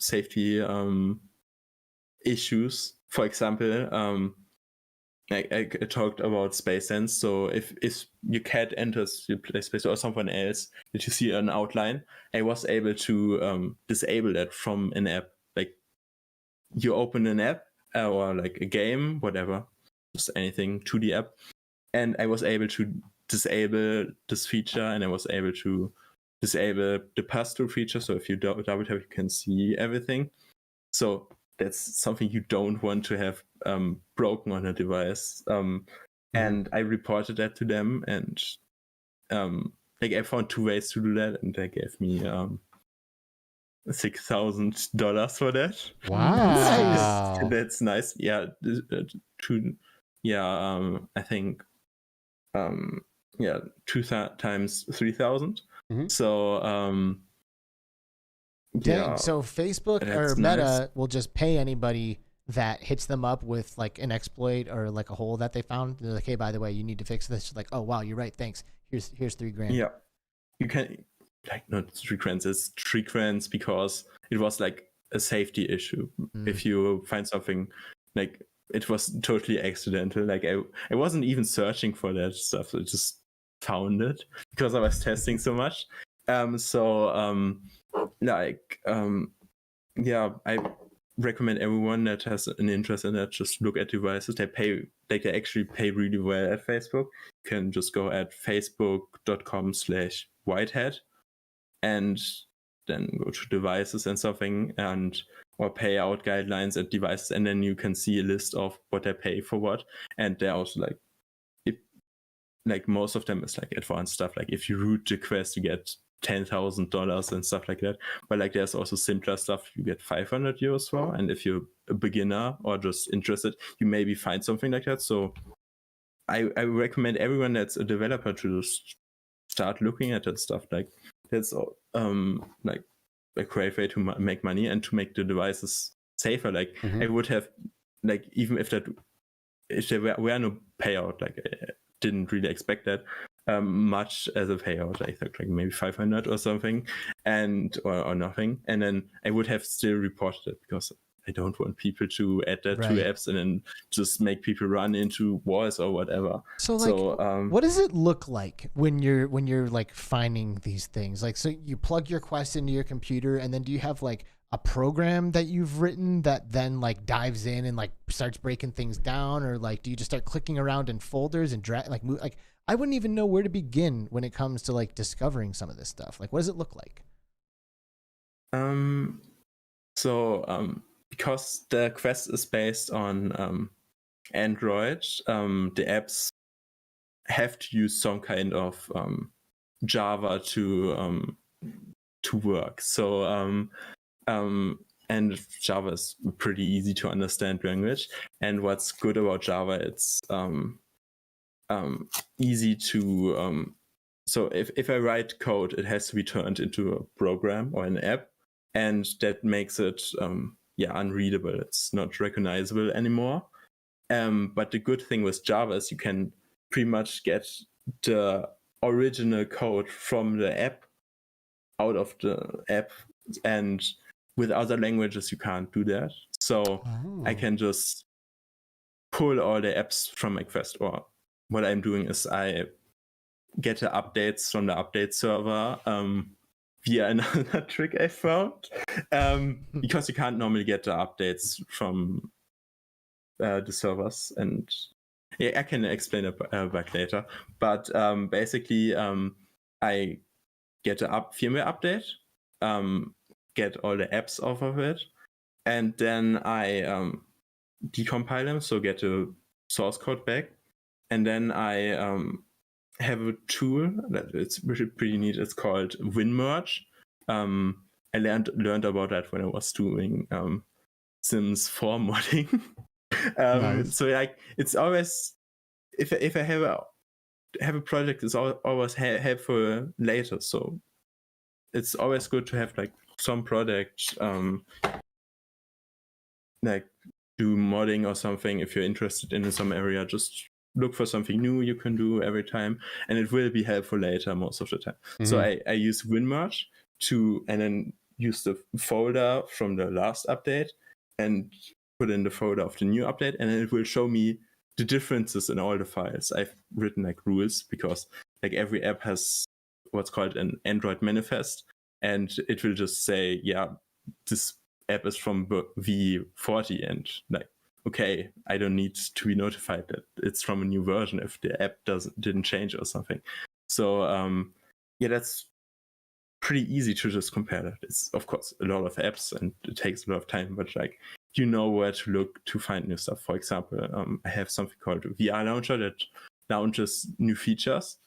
issues. For example, I talked about Space Sense. So if your cat enters your play space or someone else that you see an outline, I was able to disable that from an app. Like you open an app or like a game, whatever, just anything 2D app, and I was able to disable this feature, and I was able to disable the pass-through feature. So if you double tap, you can see everything. So that's something you don't want to have broken on a device. And I reported that to them, and like I found 2 ways to do that, and they gave me $6,000 for that. Wow. That's nice. Yeah, I think 2 times 3,000. So Dang, so Facebook or Meta will just pay anybody that hits them up with like an exploit or like a hole that they found. They're like, hey, by the way, you need to fix this. Like, oh wow, you're right. Thanks. Here's $3,000. Yeah, you can like not $3,000. It's $3,000 because it was like a safety issue. If you find something like it was totally accidental. Like I wasn't even searching for that stuff. I just found it because I was testing so much. I recommend everyone that has an interest in that just look at devices. They actually pay really well at Facebook. You can just go at facebook.com/whitehead and then go to devices and something or payout guidelines and devices, and then you can see a list of what they pay for what. And they're also like most of them is like advanced stuff. Like if you root the Quest, you get $10,000 and stuff like that. But like there's also simpler stuff you get 500 euros for. And if you're a beginner or just interested, you maybe find something like that. So I recommend everyone that's a developer to just start looking at that stuff. Like that's like a great way to make money and to make the devices safer. Like I would have, like, even if there were no payout, like I didn't really expect that much as a payout. I thought like maybe 500 or something, or nothing, and then I would have still reported it because I don't want people to add that to apps and then just make people run into walls or whatever. So what does it look like when you're like finding these things? Like, so you plug your Quest into your computer, and then do you have like a program that you've written that then like dives in and like starts breaking things down, or like do you just start clicking around in folders and drag like move? Like I wouldn't even know where to begin when it comes to like discovering some of this stuff. Like, what does it look like? Because the Quest is based on Android, the apps have to use some kind of Java to work. So and Java is a pretty easy to understand language. And what's good about Java, it's easy to so if I write code, it has to be turned into a program or an app, and that makes it unreadable. It's not recognizable anymore. But the good thing with Java is you can pretty much get the original code from the app out of the app, and with other languages you can't do that. So I can just pull all the apps from my Quest, or what I'm doing is I get the updates from the update server via another trick I found, because you can't normally get the updates from the servers. And yeah, I can explain it back later. But basically, I get a firmware update, get all the apps off of it, and then I decompile them, so get the source code back, and then I have a tool that it's pretty neat. It's called WinMerge. I learned about that when I was doing Sims 4 modding. Nice. So like it's always, if I have a project, it's always helpful later. So it's always good to have like some project like do modding or something. If you're interested in some area, just look for something new you can do every time, and it will be helpful later most of the time. So I use WinMerge and then use the folder from the last update and put in the folder of the new update, and then it will show me the differences in all the files. I've written like rules because like every app has what's called an Android manifest, and it will just say, yeah, this app is from V40, and like, okay, I don't need to be notified that it's from a new version if the app didn't change or something. So yeah, that's pretty easy to just compare that. It's of course a lot of apps and it takes a lot of time, but like you know where to look to find new stuff. For example, I have something called VR Launcher that launches new features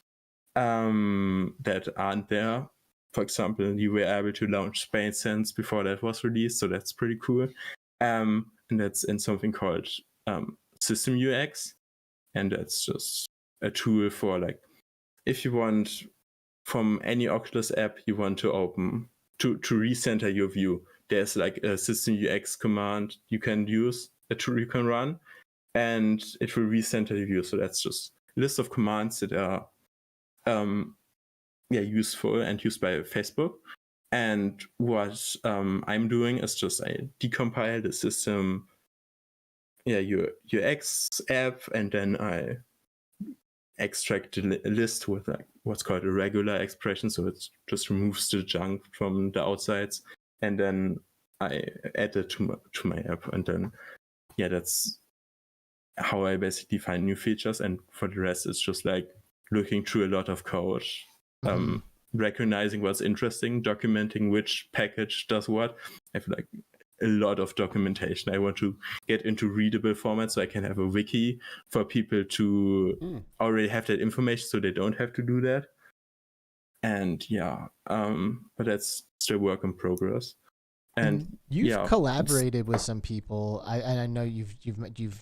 that aren't there. For example, you were able to launch Spain Sense before that was released, so that's pretty cool. And that's in something called System UX, and that's just a tool for like if you want from any Oculus app you want to open to recenter your view. There's like a System UX command you can use, a tool you can run, and it will recenter the view. So that's just a list of commands that are useful and used by Facebook. And what I'm doing is just I decompile the System your UX app, and then I extract a list with like what's called a regular expression, so it just removes the junk from the outsides, and then I add it to my app, and then that's how I basically find new features. And for the rest, it's just like looking through a lot of code, recognizing what's interesting, documenting which package does what. I have like a lot of documentation. I want to get into readable format so I can have a wiki for people to already have that information so they don't have to do that. And but that's still work in progress. And you've collaborated with some people. I know you've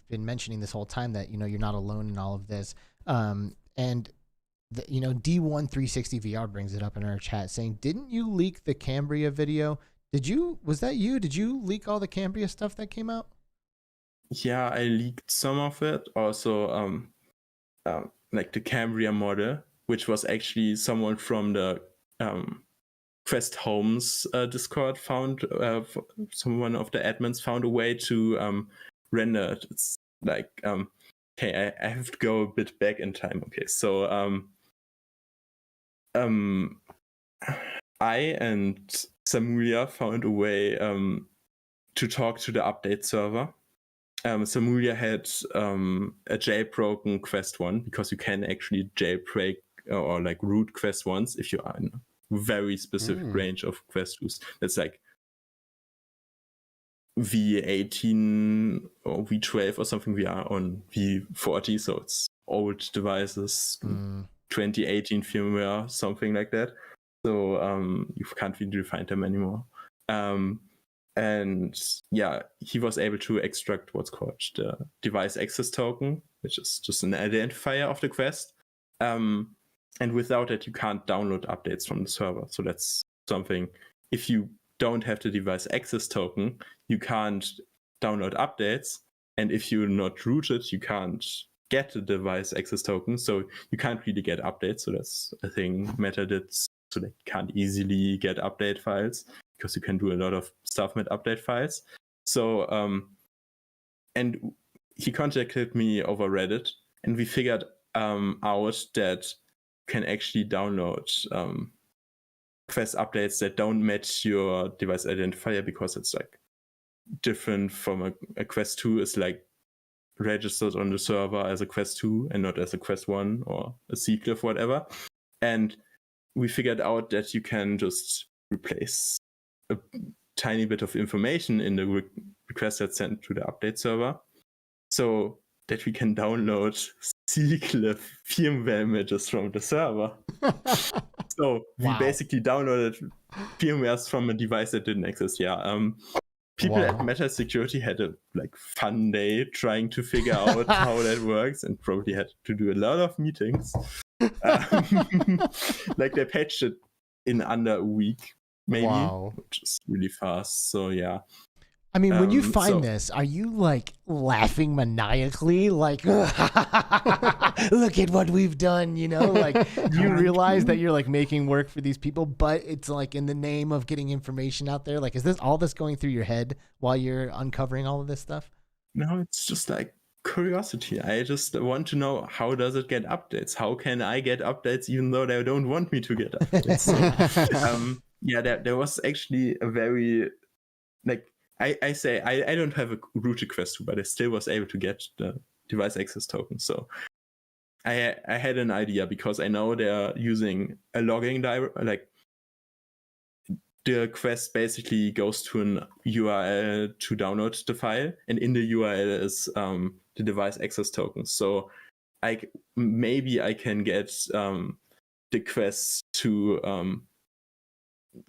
been mentioning this whole time that you're not alone in all of this. And D1360 VR brings it up in our chat saying, "Didn't you leak the Cambria video? Was that you? Did you leak all the Cambria stuff that came out?" Yeah, I leaked some of it. Also, like the Cambria model, which was actually someone from the Quest Homes Discord found. Someone of the admins found a way to render it. It's like, okay, I have to go a bit back in time. Okay, so I and Samulia found a way to talk to the update server. Samulia had a jailbroken Quest 1, because you can actually jailbreak or like root Quest 1s if you are in a very specific range of Quest 2s. That's like V18 or V12 or something. We are on V40, so it's old devices, 2018 firmware, something like that. So you can't really find them anymore. And he was able to extract what's called the device access token, which is just an identifier of the Quest. And without it, you can't download updates from the server. So that's something, if you don't have the device access token, you can't download updates. And if you're not rooted, you can't get the device access token. So you can't really get updates. So that's a thing Meta did, so they can't easily get update files, because you can do a lot of stuff with update files. So, and he contacted me over Reddit, and we figured out that you can actually download Quest updates that don't match your device identifier, because it's like different from a Quest 2 is like registered on the server as a Quest 2 and not as a Quest 1 or a Seacliff, whatever. And we figured out that you can just replace a tiny bit of information in the request that's sent to the update server, so that we can download Seacliff firmware images from the server. So we basically downloaded firmwares from a device that didn't exist. People at Meta Security had a fun day trying to figure out how that works, and probably had to do a lot of meetings. They patched it in under a week, maybe, which is really fast. So yeah. I mean, when you find this, are you laughing maniacally? Look at what we've done, you realize that you're making work for these people, but it's in the name of getting information out there. Is this all this going through your head while you're uncovering all of this stuff? No, it's just curiosity. I just want to know, how does it get updates? How can I get updates even though they don't want me to get updates? So, yeah, there was actually a very, like, I say I don't have a rooted Quest 2, but I still was able to get the device access token. So I had an idea, because I know they're using a logging library. Like, the Quest basically goes to an URL to download the file, and in the URL is the device access token. So maybe I can get the Quest to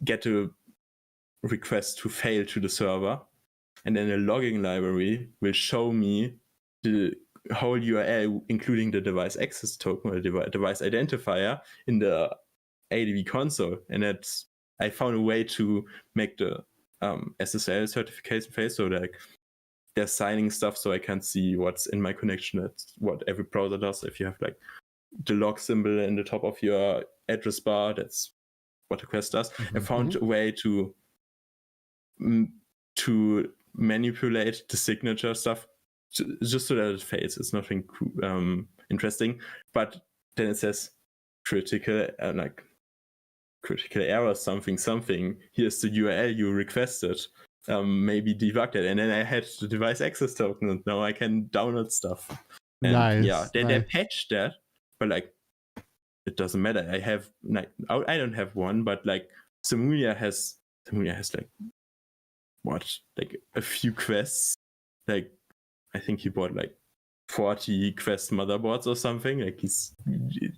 get a request to fail to the server, and then a logging library will show me the whole URL, including the device access token or the device identifier in the ADB console. And that's, I found a way to make the SSL certification phase, so like they're signing stuff, so I can see what's in my connection. That's what every browser does. If you have like the log symbol in the top of your address bar, that's what the Quest does. I found a way to manipulate the signature stuff just so that it fails. It's nothing interesting, but then it says critical error, something. Here's the URL you requested. Maybe debug that, and then I had the device access token, and now I can download stuff. And nice. Yeah, they patched that, but like, it doesn't matter. I don't have one, but like Samulia has like, what, like a few quests. Like, I think he bought like 40 Quest motherboards or something. Like, he's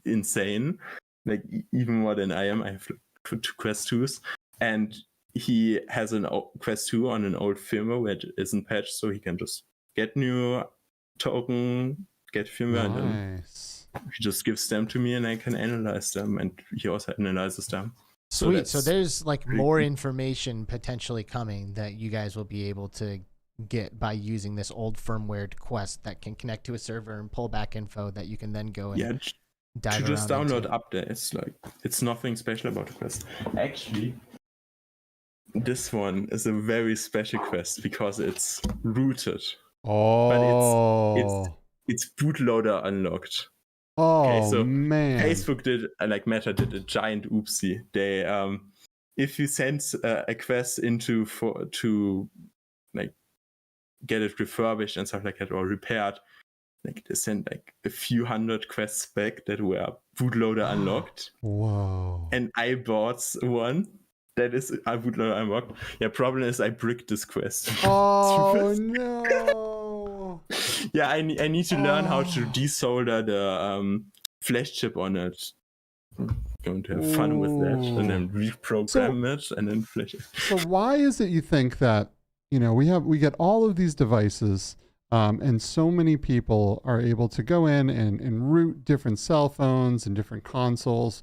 insane. Like, even more than I am. I have like 2 Quest 2s, and he has an Quest 2 on an old firmware which isn't patched, so he can just get new token, get firmware, and then he just gives them to me, and I can analyze them, and he also analyzes them. Sweet. So there's like more information potentially coming that you guys will be able to get by using this old firmware Quest that can connect to a server and pull back info that you can then go and dive around just download into. updates. Like, it's nothing special about the Quest. Actually, this one is a very special Quest because it's rooted. Oh. But it's bootloader unlocked. Oh, okay, so man. Facebook did, like Meta did a giant oopsie. They, if you send a Quest to like get it refurbished and stuff like that, or repaired, like they sent like a few hundred quests back that were bootloader unlocked. Whoa. And I bought one that is bootloader unlocked. Yeah, problem is I bricked this Quest. Oh no. Yeah, I need to learn how to desolder the flash chip on it. I'm going to have fun with that, and then reprogram it, and then flash it. So why is it you think that, you know, we get all of these devices, and so many people are able to go in and root different cell phones and different consoles?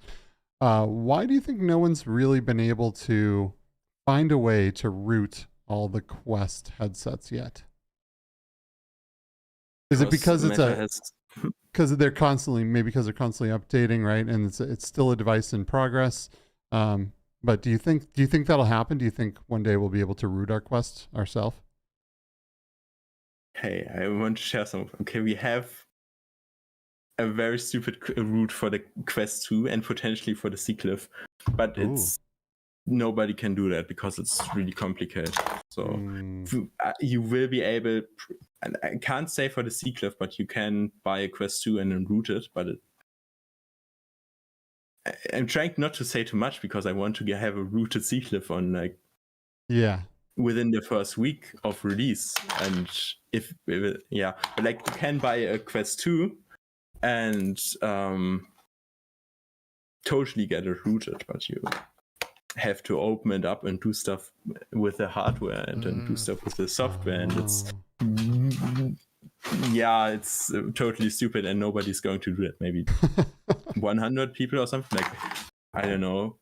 Why do you think no one's really been able to find a way to root all the Quest headsets yet? Is it because because they're constantly updating, right? And it's still a device in progress. But do you think that'll happen? Do you think one day we'll be able to root our Quest ourselves? Hey, I want to share something. Okay, we have a very stupid root for the Quest 2 and potentially for the C-Cliff, but nobody can do that because it's really complicated. So you will be able, and I can't say for the C-Cliff, but you can buy a Quest 2 and then root it. But I'm trying not to say too much because I want to have a rooted C-Cliff on within the first week of release. And but like you can buy a Quest 2 and totally get it rooted, but you have to open it up and do stuff with the hardware and then do stuff with the software, and it's totally stupid, and nobody's going to do it. Maybe 100 people or something, like, I don't know,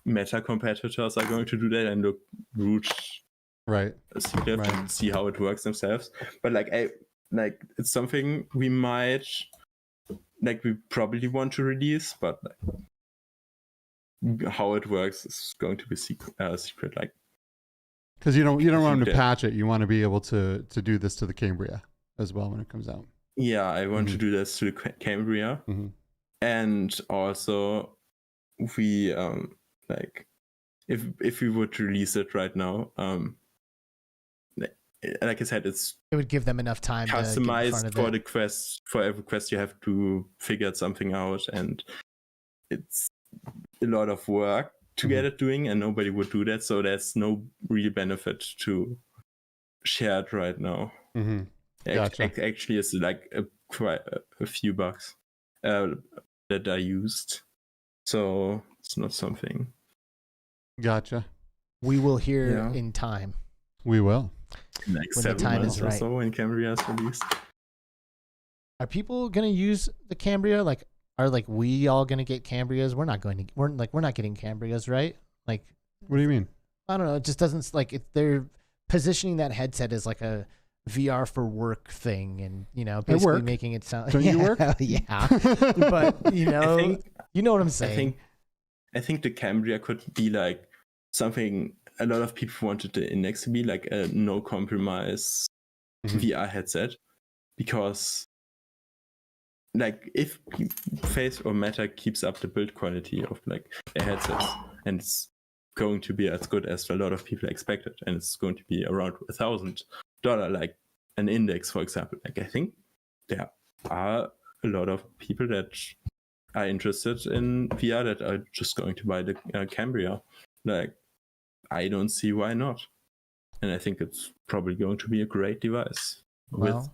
Meta competitors are going to do that and root and see how it works themselves. But like it's something we might, like, we probably want to release, but how it works is going to be secret, like, because you don't want to patch it. You want to be able to do this to the Cambria as well when it comes out. Yeah, I want to do this to the Cambria. And also we like if we would release it right now, like I said, it would give them enough time customized to get in front of for it. the quest. For every quest you have to figure something out, and it's a lot of work to get it doing, and nobody would do that, so there's no real benefit to share it right now. Gotcha. Actually, it's like quite a few bucks that I used, so it's not something. Gotcha. We will hear in time. We will. Like when 7 the time months is or right. so when Cambria is released. Are people gonna use the Cambria? Like, are like we all gonna get Cambrias? We're not going to. We're not getting Cambrias, right? Like, what do you mean? I don't know. It just doesn't like they're positioning that headset as like a VR for work thing, and basically making it sound. Don't you work? Yeah, but you know what I'm saying. I think the Cambria could be like something a lot of people wanted the Index to be, like a no compromise VR headset, because like if Face or Meta keeps up the build quality of like their headsets, and it's going to be as good as a lot of people expected, and it's going to be around $1,000, like an Index, for example. Like I think there are a lot of people that are interested in VR that are just going to buy the Cambria. Like I don't see why not, and I think it's probably going to be a great device with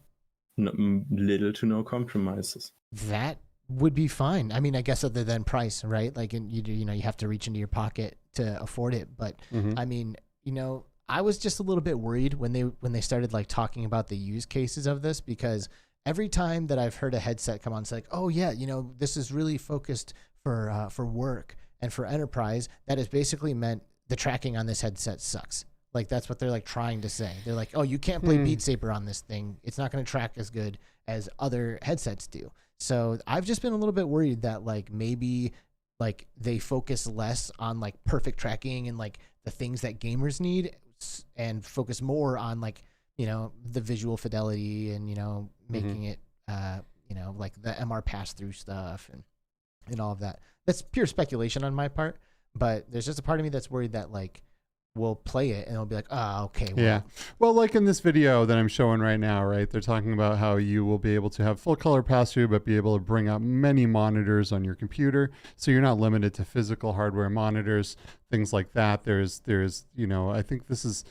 little to no compromises. That would be fine. I mean, I guess other than price, right? Like, you have to reach into your pocket to afford it. But I mean, I was just a little bit worried when they started like talking about the use cases of this, because every time that I've heard a headset come on, it's like, oh yeah, this is really focused for work and for enterprise. That has basically meant the tracking on this headset sucks. Like that's what they're like trying to say. They're like, oh, you can't play Beat Saber on this thing. It's not going to track as good as other headsets do. So I've just been a little bit worried that like maybe like they focus less on like perfect tracking and like the things that gamers need, and focus more on like, the visual fidelity and, making it, like the MR pass through stuff and all of that. That's pure speculation on my part, but there's just a part of me that's worried that like we'll play it and it'll be like, oh, okay. Well. Yeah. Well, like in this video that I'm showing right now, right? They're talking about how you will be able to have full color pass through, but be able to bring up many monitors on your computer. So you're not limited to physical hardware monitors, things like that. There's, I think this is,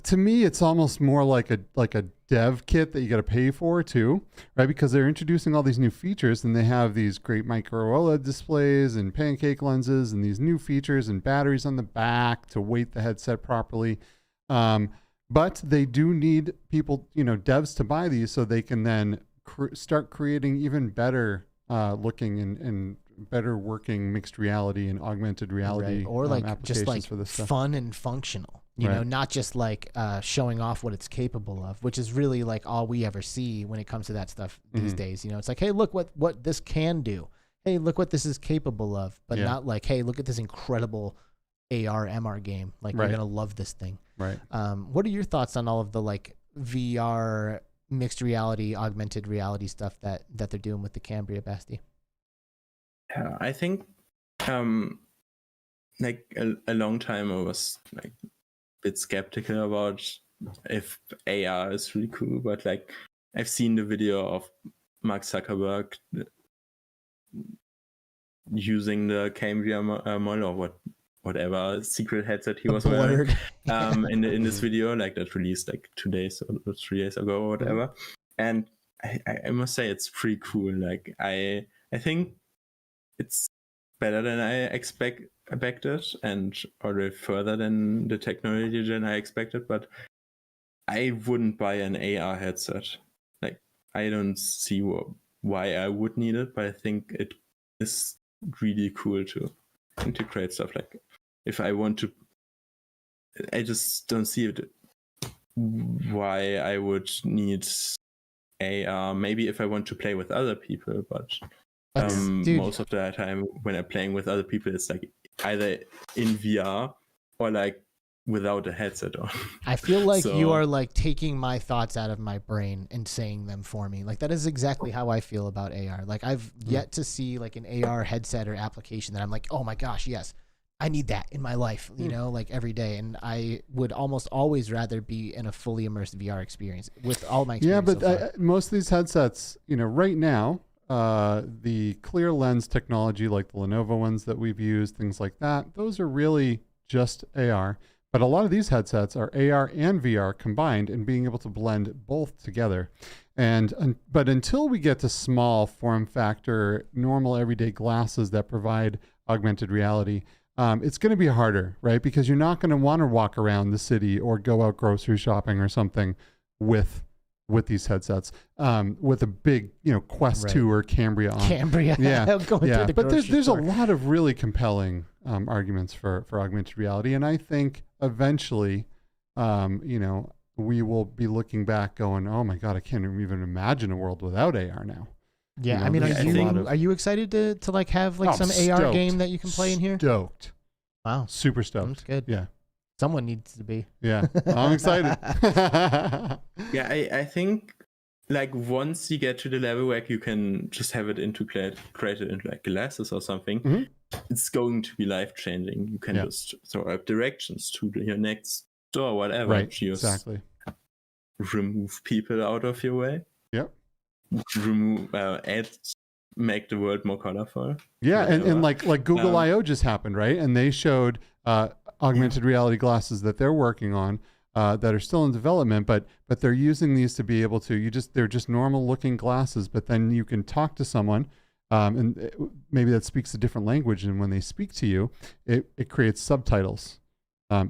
to me, it's almost more like a dev kit that you got to pay for too, right? Because they're introducing all these new features, and they have these great micro OLED displays and pancake lenses and these new features and batteries on the back to weight the headset properly. But they do need people, devs to buy these so they can then start creating even better looking and better working mixed reality and augmented reality, right. Or like applications just like for this stuff. Fun and functional. Not just like showing off what it's capable of, which is really like all we ever see when it comes to that stuff these days. It's like, hey, look what this can do. Hey, look what this is capable of, but not like, hey, look at this incredible AR MR game. Like you're gonna love this thing. Right. What are your thoughts on all of the like VR, mixed reality, augmented reality stuff that they're doing with the Cambria, Basti? Yeah, I think like a long time I was like bit skeptical about if AR is really cool, but like I've seen the video of Mark Zuckerberg using the Cambria model or whatever secret headset he was wearing in this video, like that released like 2 days or 3 days ago or whatever. And I must say it's pretty cool. Like I think it's better than I expected and already further than the technology than I expected, but I wouldn't buy an AR headset. Like I don't see why I would need it, but I think it is really cool to integrate stuff. Like if I want to, I just don't see it why I would need AR. Maybe if I want to play with other people, but most of the time when I'm playing with other people, it's like either in VR or like without a headset on. I feel like So- you are like taking my thoughts out of my brain and saying them for me. Like that is exactly how I feel about AR. Like I've yet to see like an AR headset or application that I'm like, oh my gosh, yes, I need that in my life, you know, like every day. And I would almost always rather be in a fully immersed VR experience with all my experience. Yeah, but most of these headsets, you know, right now, the clear lens technology, like the Lenovo ones that we've used, things like that, those are really just AR. But a lot of these headsets are AR and VR combined and being able to blend both together. But until we get to small form factor, normal everyday glasses that provide augmented reality, it's going to be harder, right? Because you're not going to want to walk around the city or go out grocery shopping or something with these headsets, with a big, you know, Quest 2 or Cambria on. Cambria. Yeah. Going through the But there's a grocery store. lot of really compelling arguments for augmented reality. And I think eventually, you know, we will be looking back going, oh my God, I can't even imagine a world without AR now. Yeah, You know, I mean, there's are you excited to like have like some AR stoked. game that you can play in here? Stoked. Wow, Super stoked. that's good. Yeah. Someone needs to be. Yeah. I'm excited. Yeah, I think like once you get to the level where you can just have it created into like glasses or something, Mhm. it's going to be life changing. You can Yeah. just throw up directions to your next door, whatever. Right. Just Exactly. remove people out of your way. Yep. Remove ads, make the world more colorful. Yeah, and whatever. like Google I/O just happened, right? And they showed augmented reality glasses that they're working on that are still in development, but they're using these to be able to they're just normal looking glasses, but then you can talk to someone, and maybe that speaks a different language, and when they speak to you, it creates subtitles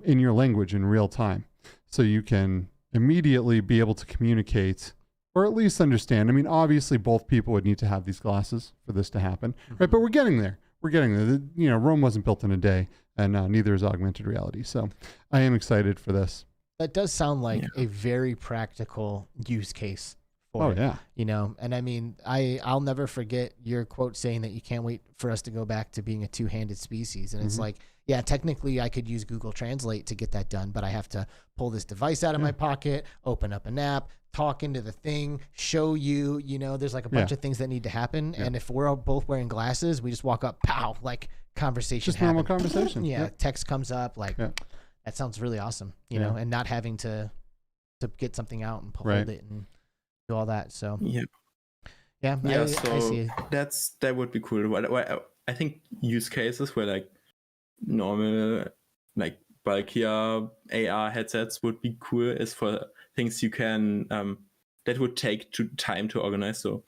in your language in real time, so you can immediately be able to communicate. Or at least understand. I mean, obviously, both people would need to have these glasses for this to happen, right? But we're getting there. We're getting there. You know, Rome wasn't built in a day, and neither is augmented reality. So, I am excited for this. That does sound like a very practical use case for it. Yeah, You know, and I mean, I'll never forget your quote saying that you can't wait for us to go back to being a two-handed species. And it's like, yeah, technically I could use Google Translate to get that done, but I have to pull this device out of my pocket, open up an app, talk into the thing, show you, you know, there's like a bunch of things that need to happen. And if we're all both wearing glasses, we just walk up, pow, like conversation just normal conversation. Yeah, text comes up, like that sounds really awesome, you know, and not having to get something out and hold it and do all that. So yeah, I so see. that would be cool. I think use cases where like normal, like bulkier AR headsets would be cool is for things you can that would take time to organize. So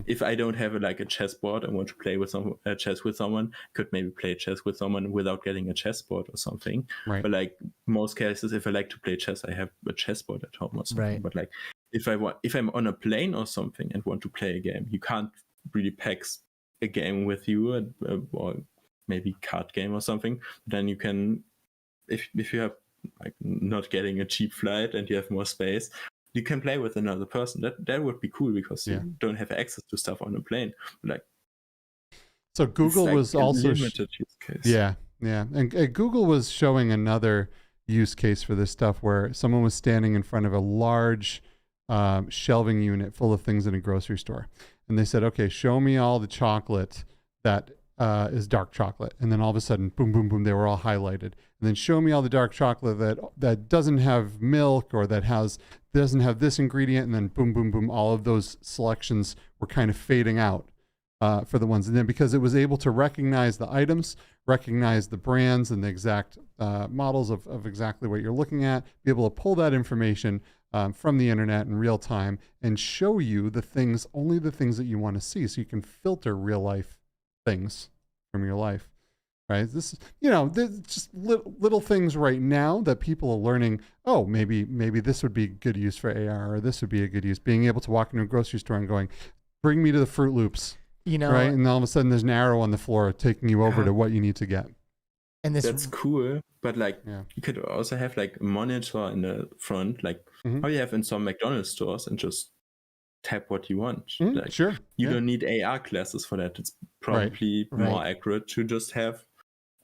if I don't have like a chessboard and want to play with chess with someone, I could maybe play chess with someone without getting a chessboard or something. Right. But like most cases, if I like to play chess, I have a chessboard at home or something. Right. But like if I'm on a plane or something and want to play a game, you can't really pack a game with you or maybe card game or something. Then you can, if you have like not getting a cheap flight and you have more space, you can play with another person. That would be cool because you don't have access to stuff on a plane. Like, so Google was also limited use case. Yeah. And Google was showing another use case for this stuff where someone was standing in front of a large shelving unit full of things in a grocery store. And they said, okay, show me all the chocolate that is dark chocolate. And then all of a sudden, boom, boom, boom, they were all highlighted. And then show me all the dark chocolate that doesn't have milk or that doesn't have this ingredient. And then boom, boom, boom, all of those selections were kind of fading out for the ones. And then because it was able to recognize the items, recognize the brands and the exact models of exactly what you're looking at, be able to pull that information from the internet in real time and show you only the things that you want to see. So you can filter real life things from your life, right? This is, there's just little things right now that people are learning. Oh, maybe this would be good use for AR, or this would be a good use. Being able to walk into a grocery store and going, bring me to the Fruit Loops, right? And all of a sudden there's an arrow on the floor taking you over to what you need to get. And that's cool, but like you could also have like a monitor in the front, like how you have in some McDonald's stores, and just tap what you want. Like, sure. You don't need AR glasses for that. It's probably more accurate to just have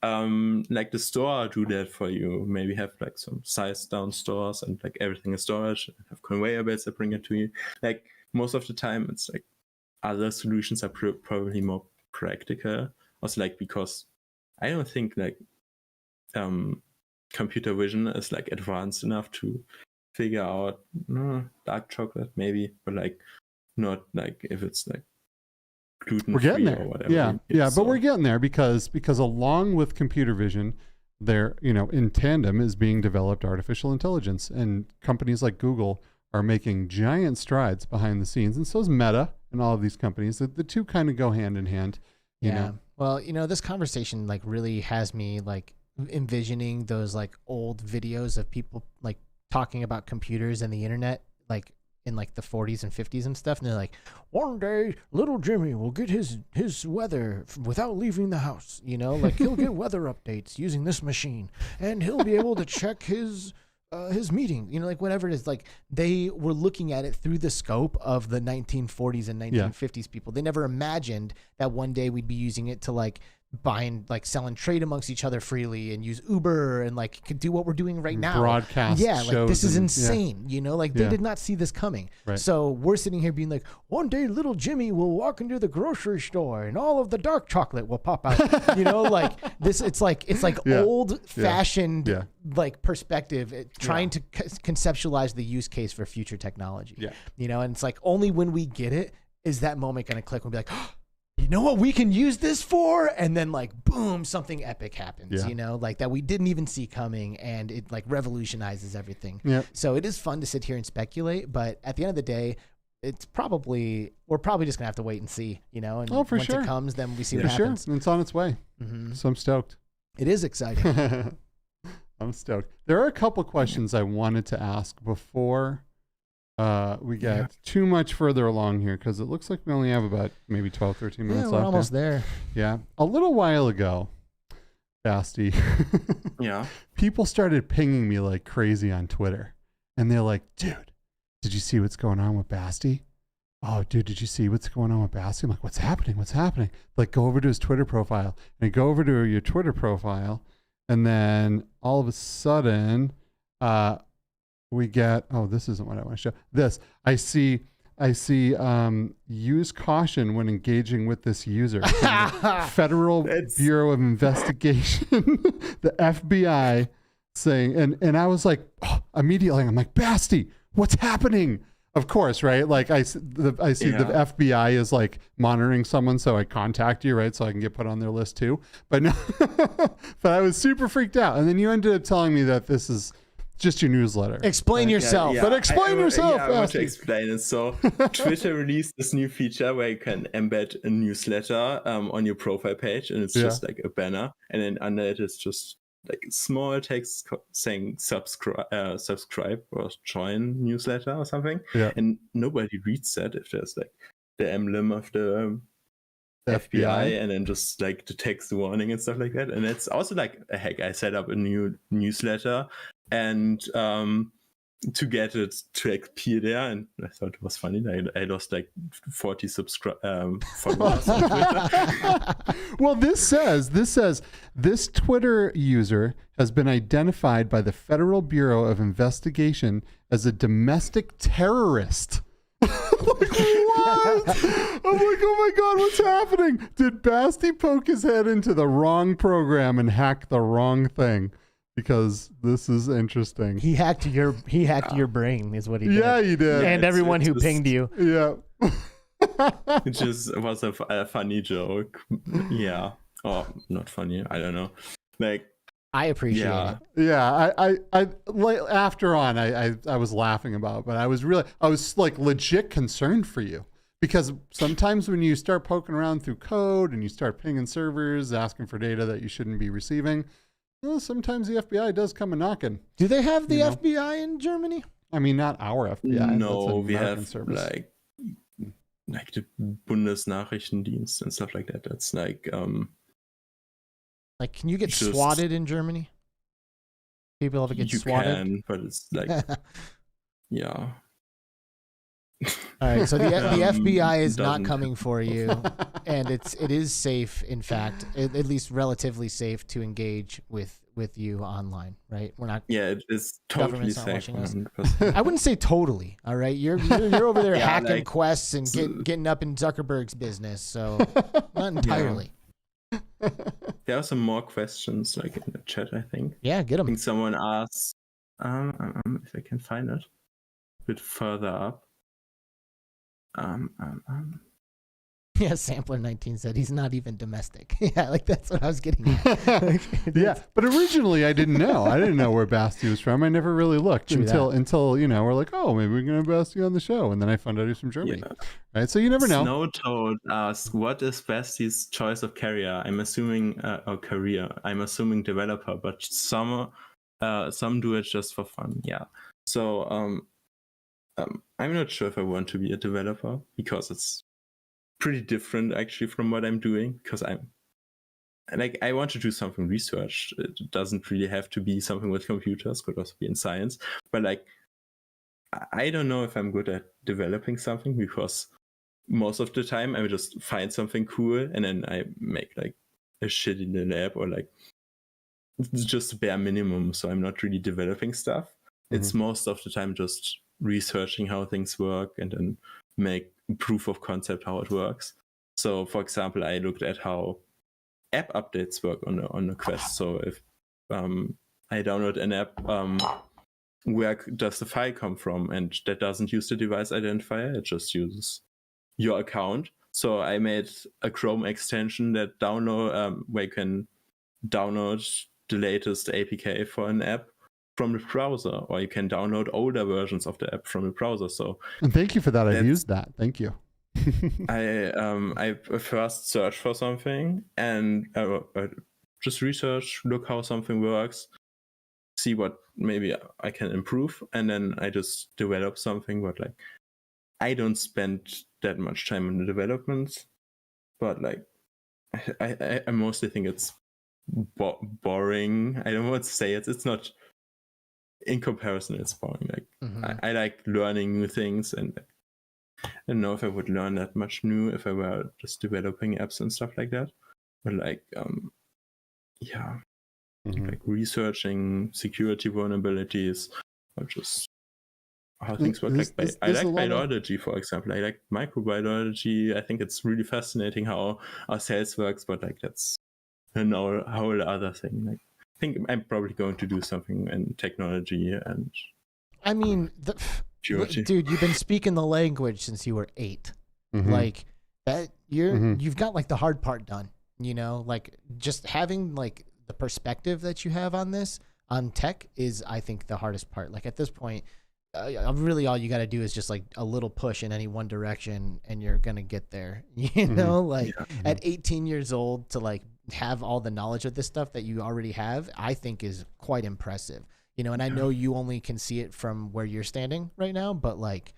like the store do that for you. Maybe have like some size down stores and like everything is storage, and have conveyor belts that bring it to you. Like most of the time, it's like other solutions are probably more practical. Also, like because I don't think like computer vision is like advanced enough to figure out dark chocolate maybe, but like not like if it's like gluten We're getting free there. or whatever. Yeah, but we're getting there because along with computer vision, there, in tandem is being developed artificial intelligence, and companies like Google are making giant strides behind the scenes, and so is Meta and all of these companies. The two kind of go hand in hand. You know? Well, this conversation like really has me like envisioning those like old videos of people like talking about computers and the internet, like in like the 40s and 50s and stuff, and they're like, one day little Jimmy will get his weather without leaving the house, like he'll get weather updates using this machine, and he'll be able to check his meeting, like whatever it is. Like they were looking at it through the scope of the 1940s and 1950s people. They never imagined that one day we'd be using it to like buy and like sell and trade amongst each other freely and use Uber and like could do what we're doing right now. Broadcast like this is insane. Yeah. Like they did not see this coming. Right. So we're sitting here being like, one day little Jimmy will walk into the grocery store and all of the dark chocolate will pop out. Like this, it's like old fashioned like perspective, trying to conceptualize the use case for future technology. And it's like only when we get it is that moment going to click and be like, you know what we can use this for? And then like, boom, something epic happens, like that we didn't even see coming, and it like revolutionizes everything. So it is fun to sit here and speculate, but at the end of the day, we're probably just gonna have to wait and see, and for once sure. it comes, then we see what happens. It's on its way. So I'm stoked. It is exciting. I'm stoked. There are a couple questions I wanted to ask before we get too much further along here, because it looks like we only have about maybe 12, 13 minutes left. We're almost there. Yeah. A little while ago, Basti, people started pinging me like crazy on Twitter. And they're like, dude, did you see what's going on with Basti? Oh, dude, did you see what's going on with Basti? I'm like, what's happening? What's happening? Like, go over to his Twitter profile. And I go over to your Twitter profile, and then all of a sudden, we get, this isn't what I want to show. This, I see, use caution when engaging with this user. Federal Bureau of Investigation, the FBI saying, and I was like, immediately, I'm like, Basti, what's happening? Of course, right? Like I see the FBI is like monitoring someone, so I contact you, right? So I can get put on their list too. But no, but I was super freaked out. And then you ended up telling me that this is just your newsletter. Explain yourself. But explain yourself. I want to explain it. So Twitter released this new feature where you can embed a newsletter on your profile page, and it's just like a banner, and then under it is just like small text saying subscribe or join newsletter or something. And nobody reads that if there's like the emblem of the FBI and then just like the text warning and stuff like that. And it's also like a hack. I set up a new newsletter and to get it to appear there, and I thought it was funny. I lost like 40 followers on Twitter. Well, this says this Twitter user has been identified by the Federal Bureau of Investigation as a domestic terrorist. I'm like, what? I'm like, oh my God, what's happening? Did Basti poke his head into the wrong program and hack the wrong thing? Because this is interesting. He hacked your brain, is what he did. Yeah, he did. And everyone who pinged you. Yeah. It just was a funny joke. Yeah. Or not funny. I don't know. Like, I appreciate it. Yeah, I after on, I was laughing about it, but I was like legit concerned for you, because sometimes when you start poking around through code and you start pinging servers asking for data that you shouldn't be receiving, sometimes the FBI does come a knocking. Do they have the FBI in Germany? I mean, not our FBI. No, we have service. like the Bundesnachrichtendienst and stuff like that. That's like can you get swatted in Germany? People ever get swatted? You can, but it's like yeah. All right, so the FBI is not doesn't. coming for you, and it is safe, in fact, at least relatively safe to engage with you online, right? We're not. Yeah, it is totally Government's not safe. watching us. 100%. I wouldn't say totally. All right, you're over there Yeah, hacking like- quests and getting up in Zuckerberg's business, so not entirely. There are some more questions like in the chat, I think. Yeah, get I them. think someone asked, if I can find it a bit further up. Yeah, Sampler 19 said he's not even domestic. Yeah, like that's what I was getting at. Yeah, but originally I didn't know. I didn't know where Basti was from. I never really looked True until we're like, oh, maybe we're gonna have Basti on the show, and then I found out he's from Germany. Yeah. Right, so you never know. Snow Toad asks, what is Basti's choice of career? I'm assuming I'm assuming developer, but some do it just for fun. Yeah. So I'm not sure if I want to be a developer because it's pretty different actually from what I'm doing, because I want to do something research. It doesn't really have to be something with computers, could also be in science, but like I don't know if I'm good at developing something, because most of the time I would just find something cool and then I make like a shit in the lab, or like it's just a bare minimum, so I'm not really developing stuff. It's most of the time just researching how things work and then make proof of concept how it works. So for example, I looked at how app updates work on the Quest. So if I download an app, where does the file come from? And that doesn't use the device identifier, it just uses your account. So I made a Chrome extension that where you can download the latest APK for an app from the browser, or you can download older versions of the app from the browser. So And thank you for that. I've used that. Thank you. I first search for something and I just research, look how something works, see what maybe I can improve, and then I just develop something. But like, I don't spend that much time on the development, but like, I mostly think it's boring. I don't want to say it. It's not. In comparison, it's boring. Like I like learning new things, and I don't know if I would learn that much new if I were just developing apps and stuff like that. But like, like researching security vulnerabilities, or just how things work. I like biology, for example. I like microbiology. I think it's really fascinating how our cells works. But like, that's a whole other thing. Like, I think I'm probably going to do something in technology and. I mean, dude, you've been speaking the language since you were 8. Like that, you've got like the hard part done. You know, like just having like the perspective that you have on tech is, I think, the hardest part. Like at this point, really all you got to do is just like a little push in any one direction, and you're gonna get there. You know, like at 18 years old to like have all the knowledge of this stuff that you already have, I think is quite impressive. You know, and I know you only can see it from where you're standing right now, but like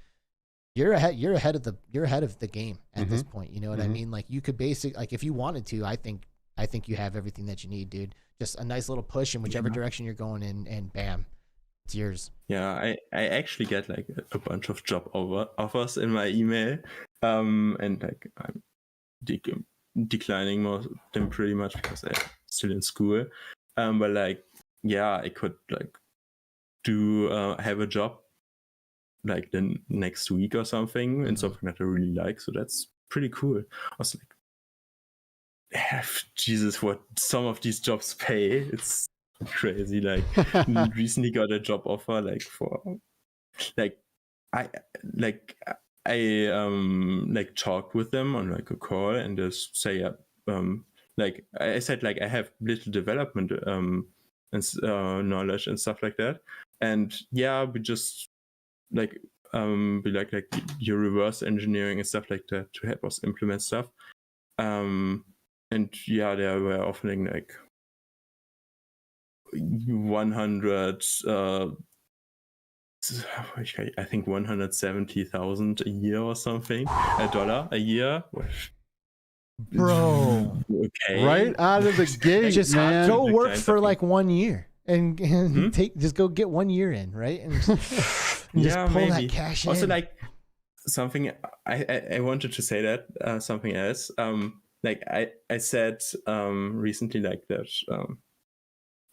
you're ahead of the game at this point. You know what I mean? Like you could like if you wanted to, I think you have everything that you need, dude. Just a nice little push in whichever direction you're going in, and bam, it's yours. Yeah, I actually get like a bunch of job offers in my email, and like I'm declining most of them pretty much because I'm still in school. But like, yeah, I could like have a job like the next week or something, and something that I really like. So that's pretty cool. I was like, Jesus, what some of these jobs pay, it's crazy. Like recently got a job offer like for like I talked with them on like a call and just say like I said, like I have little development and knowledge and stuff like that, and yeah, we just like be like your reverse engineering and stuff like that to help us implement stuff, and yeah, they were offering like 100 I think 170,000 a year or something, $1 a year. Bro, okay, right out of the gate, just man. Go work for like 1 year and just go get 1 year in, right? And just pull maybe. that cash Also, in. like something I wanted to say that something else. Like I said recently, like that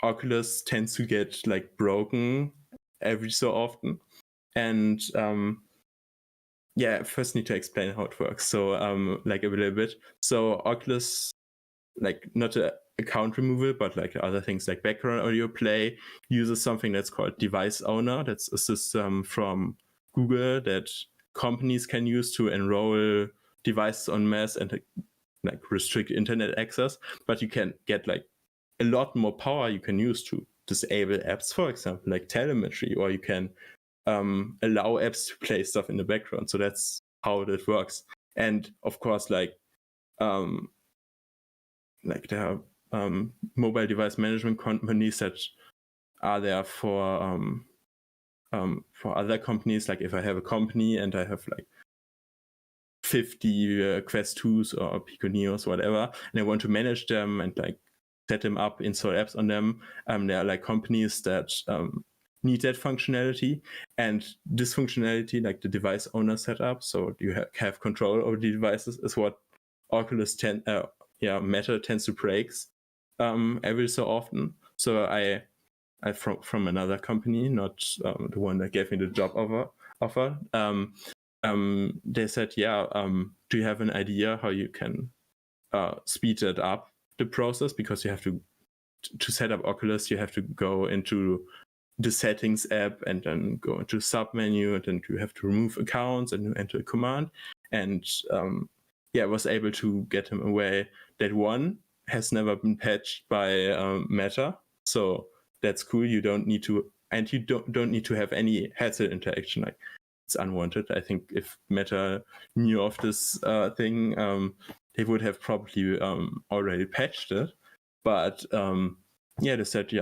Oculus tends to get like broken every so often, and first need to explain how it works. So like a little bit. So Oculus, like not a account removal, but like other things like background audio play, uses something that's called Device Owner. That's a system from Google that companies can use to enroll devices en masse and like restrict internet access. But you can get like a lot more power you can use to disable apps, for example, like telemetry, or you can allow apps to play stuff in the background. So that's how that works. And of course, like there are mobile device management companies that are there for other companies. Like if I have a company and I have like 50 Quest 2s or Pico Neos, whatever, and I want to manage them and like set them up, install apps on them, there are like companies that need that functionality, and this functionality, like the device owner setup, so you have control over the devices, is what Oculus Meta tends to break every so often. So I from another company, not the one that gave me the job offer, they said, do you have an idea how you can speed it up, the process? Because you have to set up Oculus, you have to go into the settings app and then go into sub menu, and then you have to remove accounts and enter a command. And I was able to get him away. That one has never been patched by Meta, so that's cool. You don't need to, and you don't need to have any headset interaction. Like, it's unwanted. I think if Meta knew of this thing, they would have probably already patched it. But they said,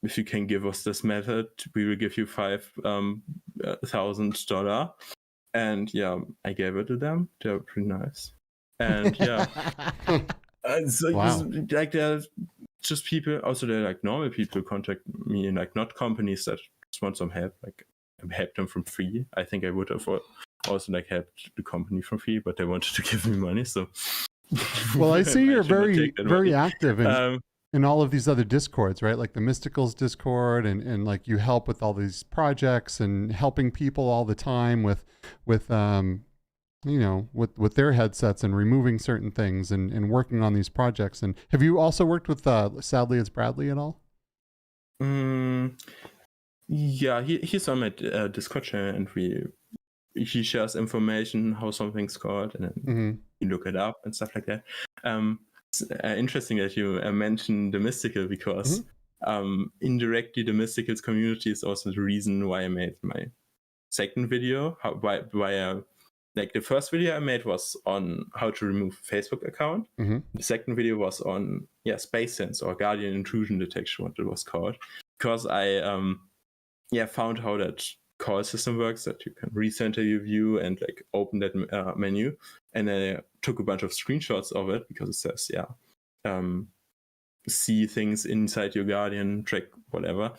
if you can give us this method, we will give you $5,000. And I gave it to them. They're pretty nice. And so wow. like they're just people. Also, they're like normal people contact me, like not companies that just want some help. Like I helped them from free. I think I would have also like helped the company from free, but they wanted to give me money. So well, I see you're very active in all of these other Discords, right? Like the Mysticals Discord, and like you help with all these projects and helping people all the time with their headsets and removing certain things and working on these projects. And have you also worked with Sadly It's Bradley at all? Yeah, he's on my Discord channel, and he shares information how something's called, and then you look it up and stuff like that. It's interesting that you mentioned the Mystical, because indirectly the Mysticals community is also the reason why I made my second video. Like the first video I made was on how to remove a Facebook account. The second video was on Space Sense, or Guardian Intrusion Detection, what it was called, because I found how that call system works, that you can recenter your view and like open that menu, and then I took a bunch of screenshots of it, because it says see things inside your Guardian, track whatever,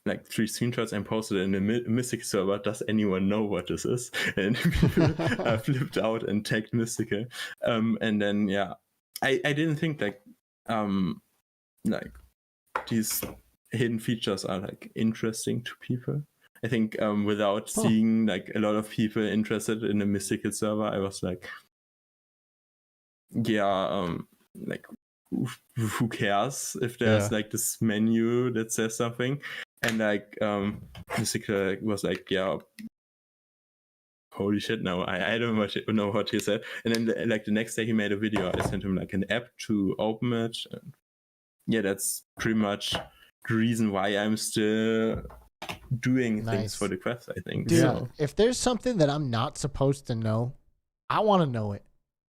like 3 screenshots, and posted it in the Mystical server. Does anyone know what this is? And people flipped out and tagged Mystical, and then I didn't think like these hidden features are like interesting to people. I think without seeing like a lot of people interested in the Mystical server, I was like, like who cares if there's like this menu that says something? And like Mystical was like, holy shit, no, I don't know what he said. And then the next day he made a video. I sent him like an app to open it. And that's pretty much the reason why I'm still doing things for the Quest, I think. Dude, if there's something that I'm not supposed to know, I want to know it.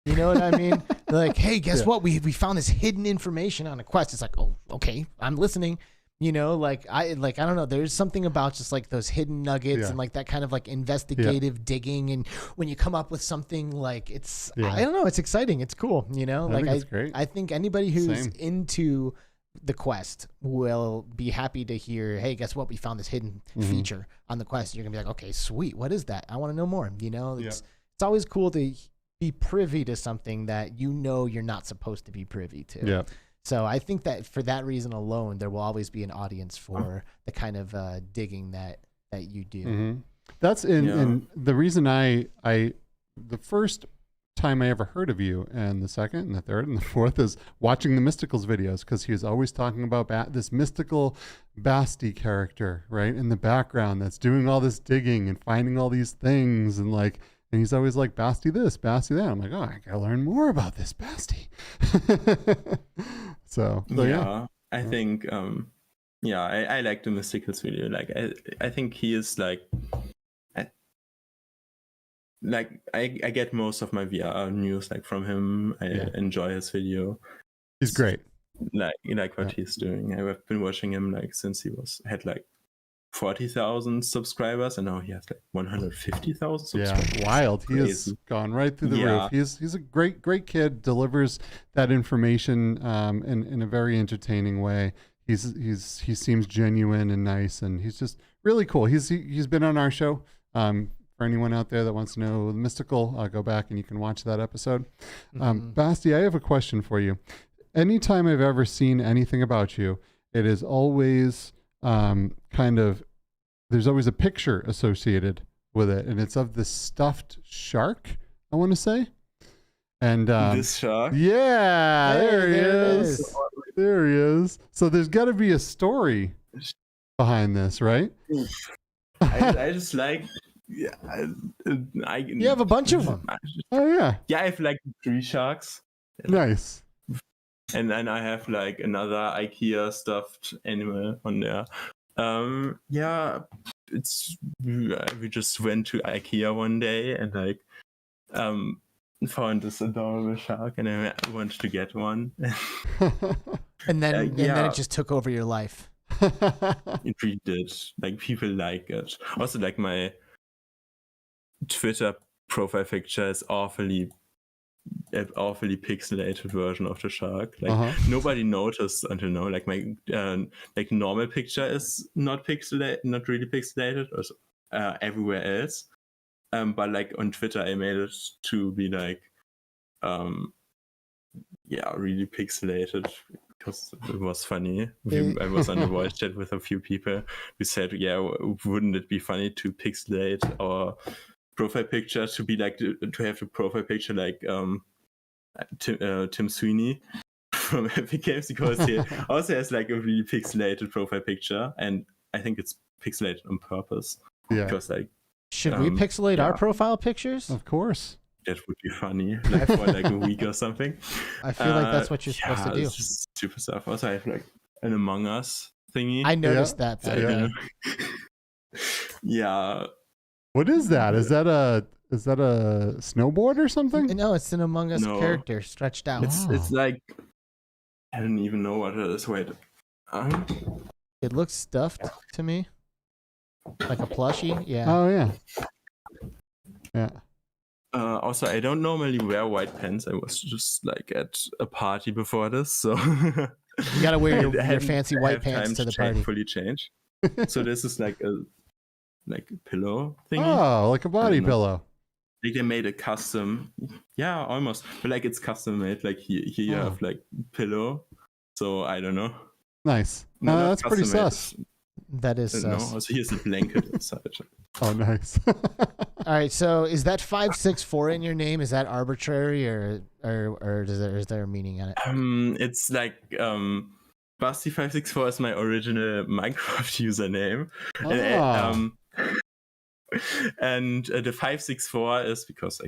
You know what I mean? Like, hey, guess what? We found this hidden information on a Quest. It's like, oh, okay, I'm listening. You know, like I don't know. There's something about just like those hidden nuggets and like that kind of like investigative digging, and when you come up with something, like it's I don't know, it's exciting, it's cool. You know, like great. I think anybody who's into the Quest will be happy to hear, hey, guess what? We found this hidden feature on the Quest. You're gonna be like, okay, sweet. What is that? I want to know more. You know, it's always cool to be privy to something that you know you're not supposed to be privy to. Yeah. So I think that for that reason alone, there will always be an audience for the kind of digging that you do. That's in the reason the first time I ever heard of you, and the second and the third and the fourth, is watching the Mysticals videos, because he was always talking about this mystical Basti character, right, in the background that's doing all this digging and finding all these things, and he's always like, Basti this, Basti that. I'm like, oh, I gotta learn more about this Basti. so yeah, I think I like the Mysticals video. Like I think he is I get most of my VR news from him. I enjoy his video. He's great. Like what he's doing. I've been watching him since he had 40,000 subscribers, and now he has 150,000 subscribers. Yeah, wild. He has gone right through the roof. He's a great kid. Delivers that information in a very entertaining way. He seems genuine and nice, and he's just really cool. He's been on our show. For anyone out there that wants to know the Mystical, go back and you can watch that episode. Basti, I have a question for you. Anytime I've ever seen anything about you, it is always there's always a picture associated with it, and it's of this stuffed shark, I want to say. And this shark? Yeah, there he is. There he is. So there's got to be a story behind this, right? I just you have a bunch of them. Oh yeah. Yeah, I have 3 sharks. Nice. And then I have another IKEA stuffed animal on there. We just went to IKEA one day and found this adorable shark, and I wanted to get one. and then it just took over your life. It really did. People like it. Also, my Twitter profile picture is awfully pixelated version of the shark. Nobody noticed until now. My normal picture is not really pixelated, also everywhere else. But on Twitter I made it to be really pixelated, because it was funny. I was on a voice chat with a few people who said, wouldn't it be funny to pixelate our profile picture to be to have the profile picture Tim Sweeney from Epic Games, because he also has a really pixelated profile picture, and I think it's pixelated on purpose. Yeah. Because should we pixelate our profile pictures? Of course. That would be funny, for a week or something. I feel like that's what you're supposed to do. It's just stupid stuff. Also, I have an Among Us thingy. I noticed that. Yeah. What is that? Is that a snowboard or something? No, it's an Among Us character stretched out. It's I don't even know what it is. Wait. It looks stuffed to me. Like a plushie. Yeah. Oh yeah. Yeah. Also, I don't normally wear white pants. I was just at a party before this, so you gotta wear your fancy white pants to the party. Fully change. So this is a pillow thingy. Oh, like a body pillow. They made a custom, almost, but it's custom made. Here you have pillow. So I don't know. Nice. No, that's pretty sus. That is sus. No, also here's a blanket inside. Oh, nice. All right, so is that 564 in your name? Is that arbitrary, or is there a meaning in it? It's Basti564 is my original Minecraft username. And the 564 is because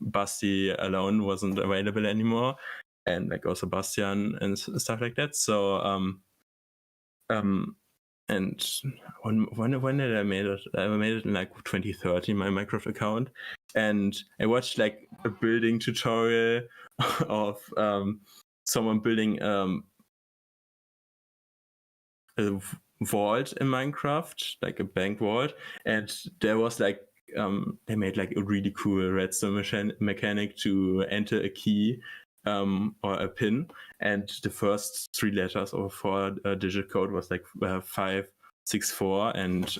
Basti alone wasn't available anymore, and also Bastian and stuff like that. So and when did I made it? I made it in 2013, my Minecraft account, and I watched a building tutorial of someone building a vault in Minecraft, a bank vault, and there was they made a really cool redstone mechanic to enter a key or a pin, and the first 3 letters or 4-digit code was like 564, and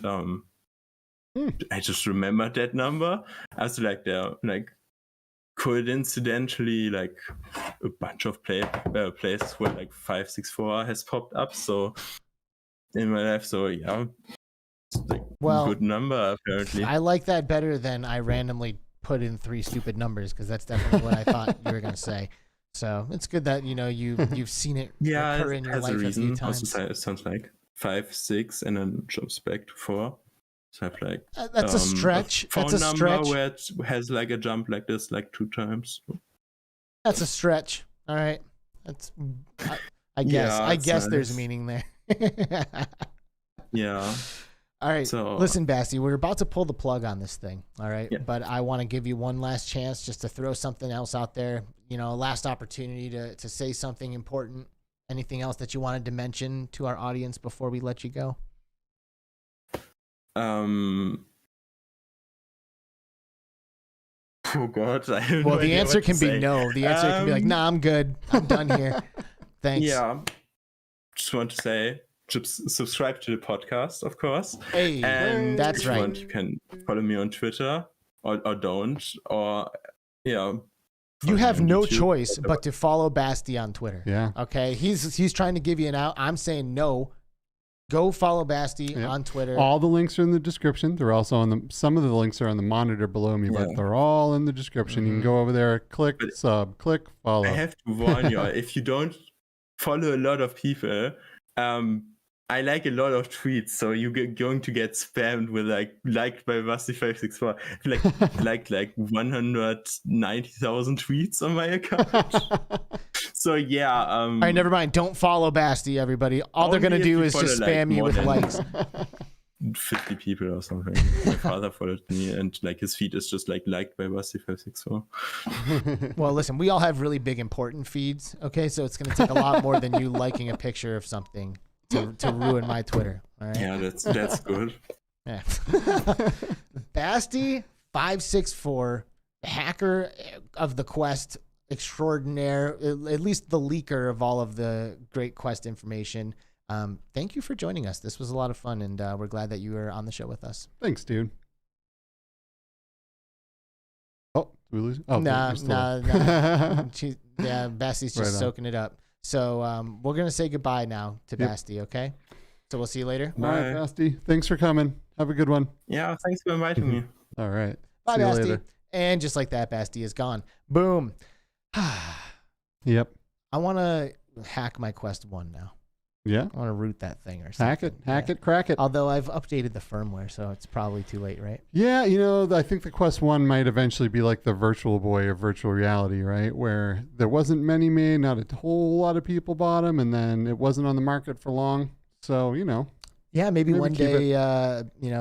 I just remembered that number. I was like, coincidentally, like a bunch of places where like 564 has popped up. So in my life, so yeah, it's like a good number apparently. I like that better than I randomly put in 3 stupid numbers, because that's definitely what I thought you were gonna say. So it's good that you've seen it occur in your life a few times. Also, it sounds like 5, 6, and then jumps back to 4. So I have like that's a stretch. Phone that's a number stretch. where it has like a jump like this, like 2 times. That's a stretch. All right. That's I guess. Yeah, I guess nice. there's meaning there. Yeah. All right. So listen, Basti, we're about to pull the plug on this thing. All right. Yeah. But I want to give you one last chance just to throw something else out there. Last opportunity to say something important. Anything else that you wanted to mention to our audience before we let you go? Oh God! Well, the answer can be no. The answer can be like, nah, I'm good. I'm done here. Thanks. Yeah. Just want to say, subscribe to the podcast, of course. Hey, and that's if you right. want, you can follow me on Twitter, or don't, or You have no choice but to follow Basti on Twitter. Yeah. Okay. He's trying to give you an out. I'm saying no. Go follow Basti on Twitter. All the links are in the description. They're also on some of the links are on the monitor below me, but they're all in the description. You can go over there, click sub, click follow. I have to warn you, if you don't follow a lot of people, I like a lot of tweets, so you're going to get spammed with liked by Basti564. like 190,000 tweets on my account. So yeah. All right, never mind. Don't follow Basti, everybody. All they're gonna do is just spam you with likes. 50 people or something. My father followed me, and like his feed is just like liked by Basti564. Well, listen, we all have really big important feeds. Okay, so it's gonna take a lot more than you liking a picture of something to ruin my Twitter. All right. Yeah, that's good. Yeah. Basti564, hacker of the Quest extraordinaire, at least the leaker of all of the great Quest information. Thank you for joining us. This was a lot of fun, and we're glad that you were on the show with us. Thanks, dude. Oh, did we lose? Oh, nah. Basti's just soaking it up. So we're going to say goodbye now to Basti, okay? So we'll see you later. All right, Basti. Thanks for coming. Have a good one. Yeah, thanks for inviting me. All right. Bye, see you Basti. later. And just like that, Basti is gone. Boom. Yep. I want to hack my Quest 1 now. Yeah. I want to root that thing or something. Hack it, crack it. Although I've updated the firmware, so it's probably too late, right? Yeah, I think the Quest 1 might eventually be like the Virtual Boy of virtual reality, right? Where there wasn't many made, not a whole lot of people bought them, and then it wasn't on the market for long. So, Yeah, maybe one day,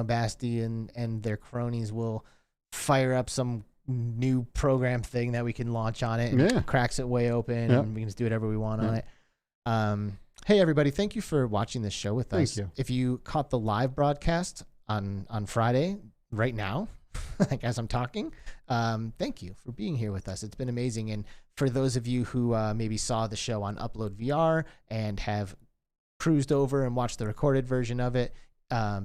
Basti and their cronies will fire up some new program thing that we can launch on it, and cracks it way open, and we can just do whatever we want on it. Hey, everybody, thank you for watching this show with us. Thank you. If you caught the live broadcast on Friday, right now, like as I'm talking, thank you for being here with us. It's been amazing. And for those of you who maybe saw the show on Upload VR and have cruised over and watched the recorded version of it,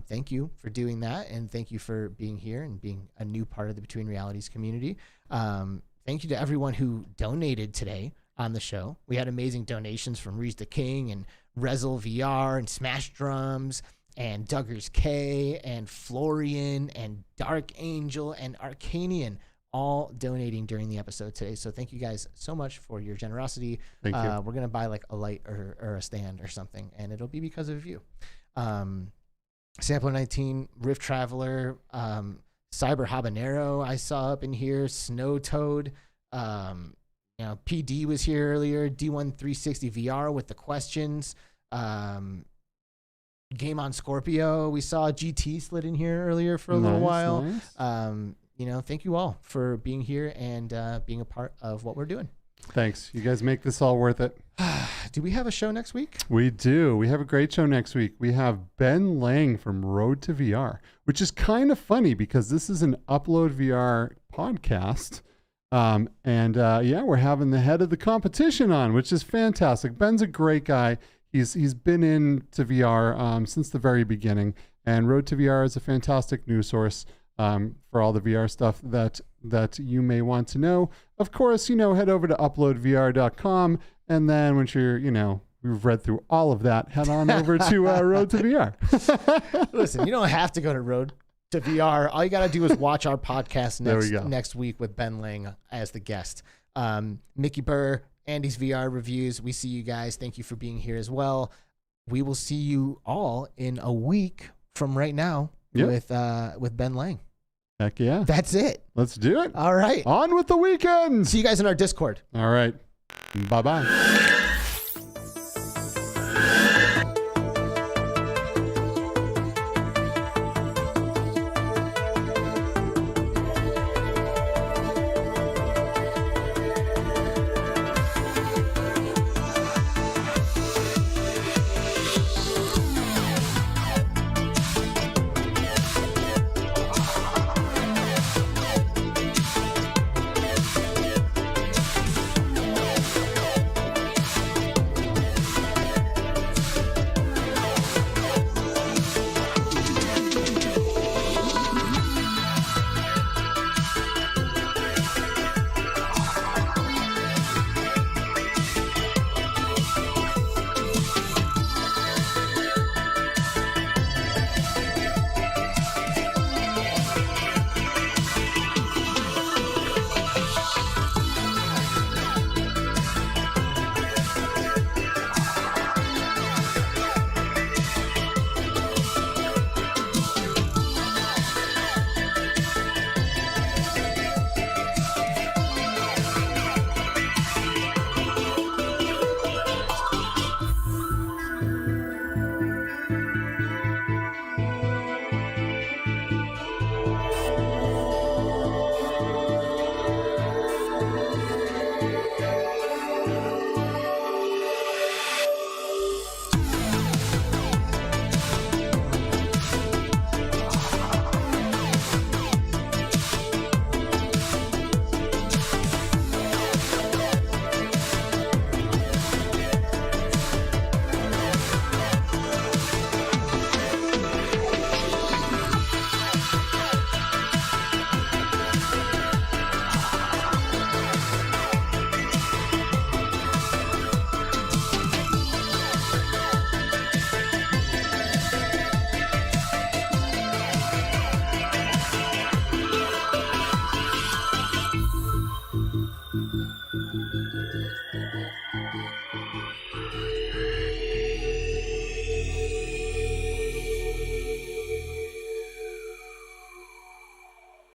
thank you for doing that. And thank you for being here and being a new part of the Between Realities community. Thank you to everyone who donated today on the show. We had amazing donations from Reese the King and Rezel VR and Smash Drums and Duggars K and Florian and Dark Angel and Arcanian, all donating during the episode today. So thank you guys so much for your generosity. Thank you. We're going to buy like a light or a stand or something, and it'll be because of you. Sampler 19, Rift Traveler, Cyber Habanero I saw up in here, Snow Toad, PD was here earlier, D1360 VR with the questions, Game on Scorpio, we saw GT slid in here earlier for a little while. Nice. Thank you all for being here and being a part of what we're doing. Thanks. You guys make this all worth it. Do we have a show next week? We do. We have a great show next week. We have Ben Lang from Road to VR, which is kind of funny because this is an Upload VR podcast. Yeah, we're having the head of the competition on, which is fantastic. Ben's a great guy. He's been into VR since the very beginning, and Road to VR is a fantastic news source for all the VR stuff that you may want to know. Of course, head over to uploadvr.com, and then once we've read through all of that, head on over to Road to VR. Listen, you don't have to go to Road to VR. All you got to do is watch our podcast next week with Ben Lang as the guest. Mickey Burr, Andy's VR reviews. We see you guys. Thank you for being here as well. We will see you all in a week from right now with Ben Lang. Heck yeah. That's it. Let's do it. All right. On with the weekend. See you guys in our Discord. All right. Bye-bye.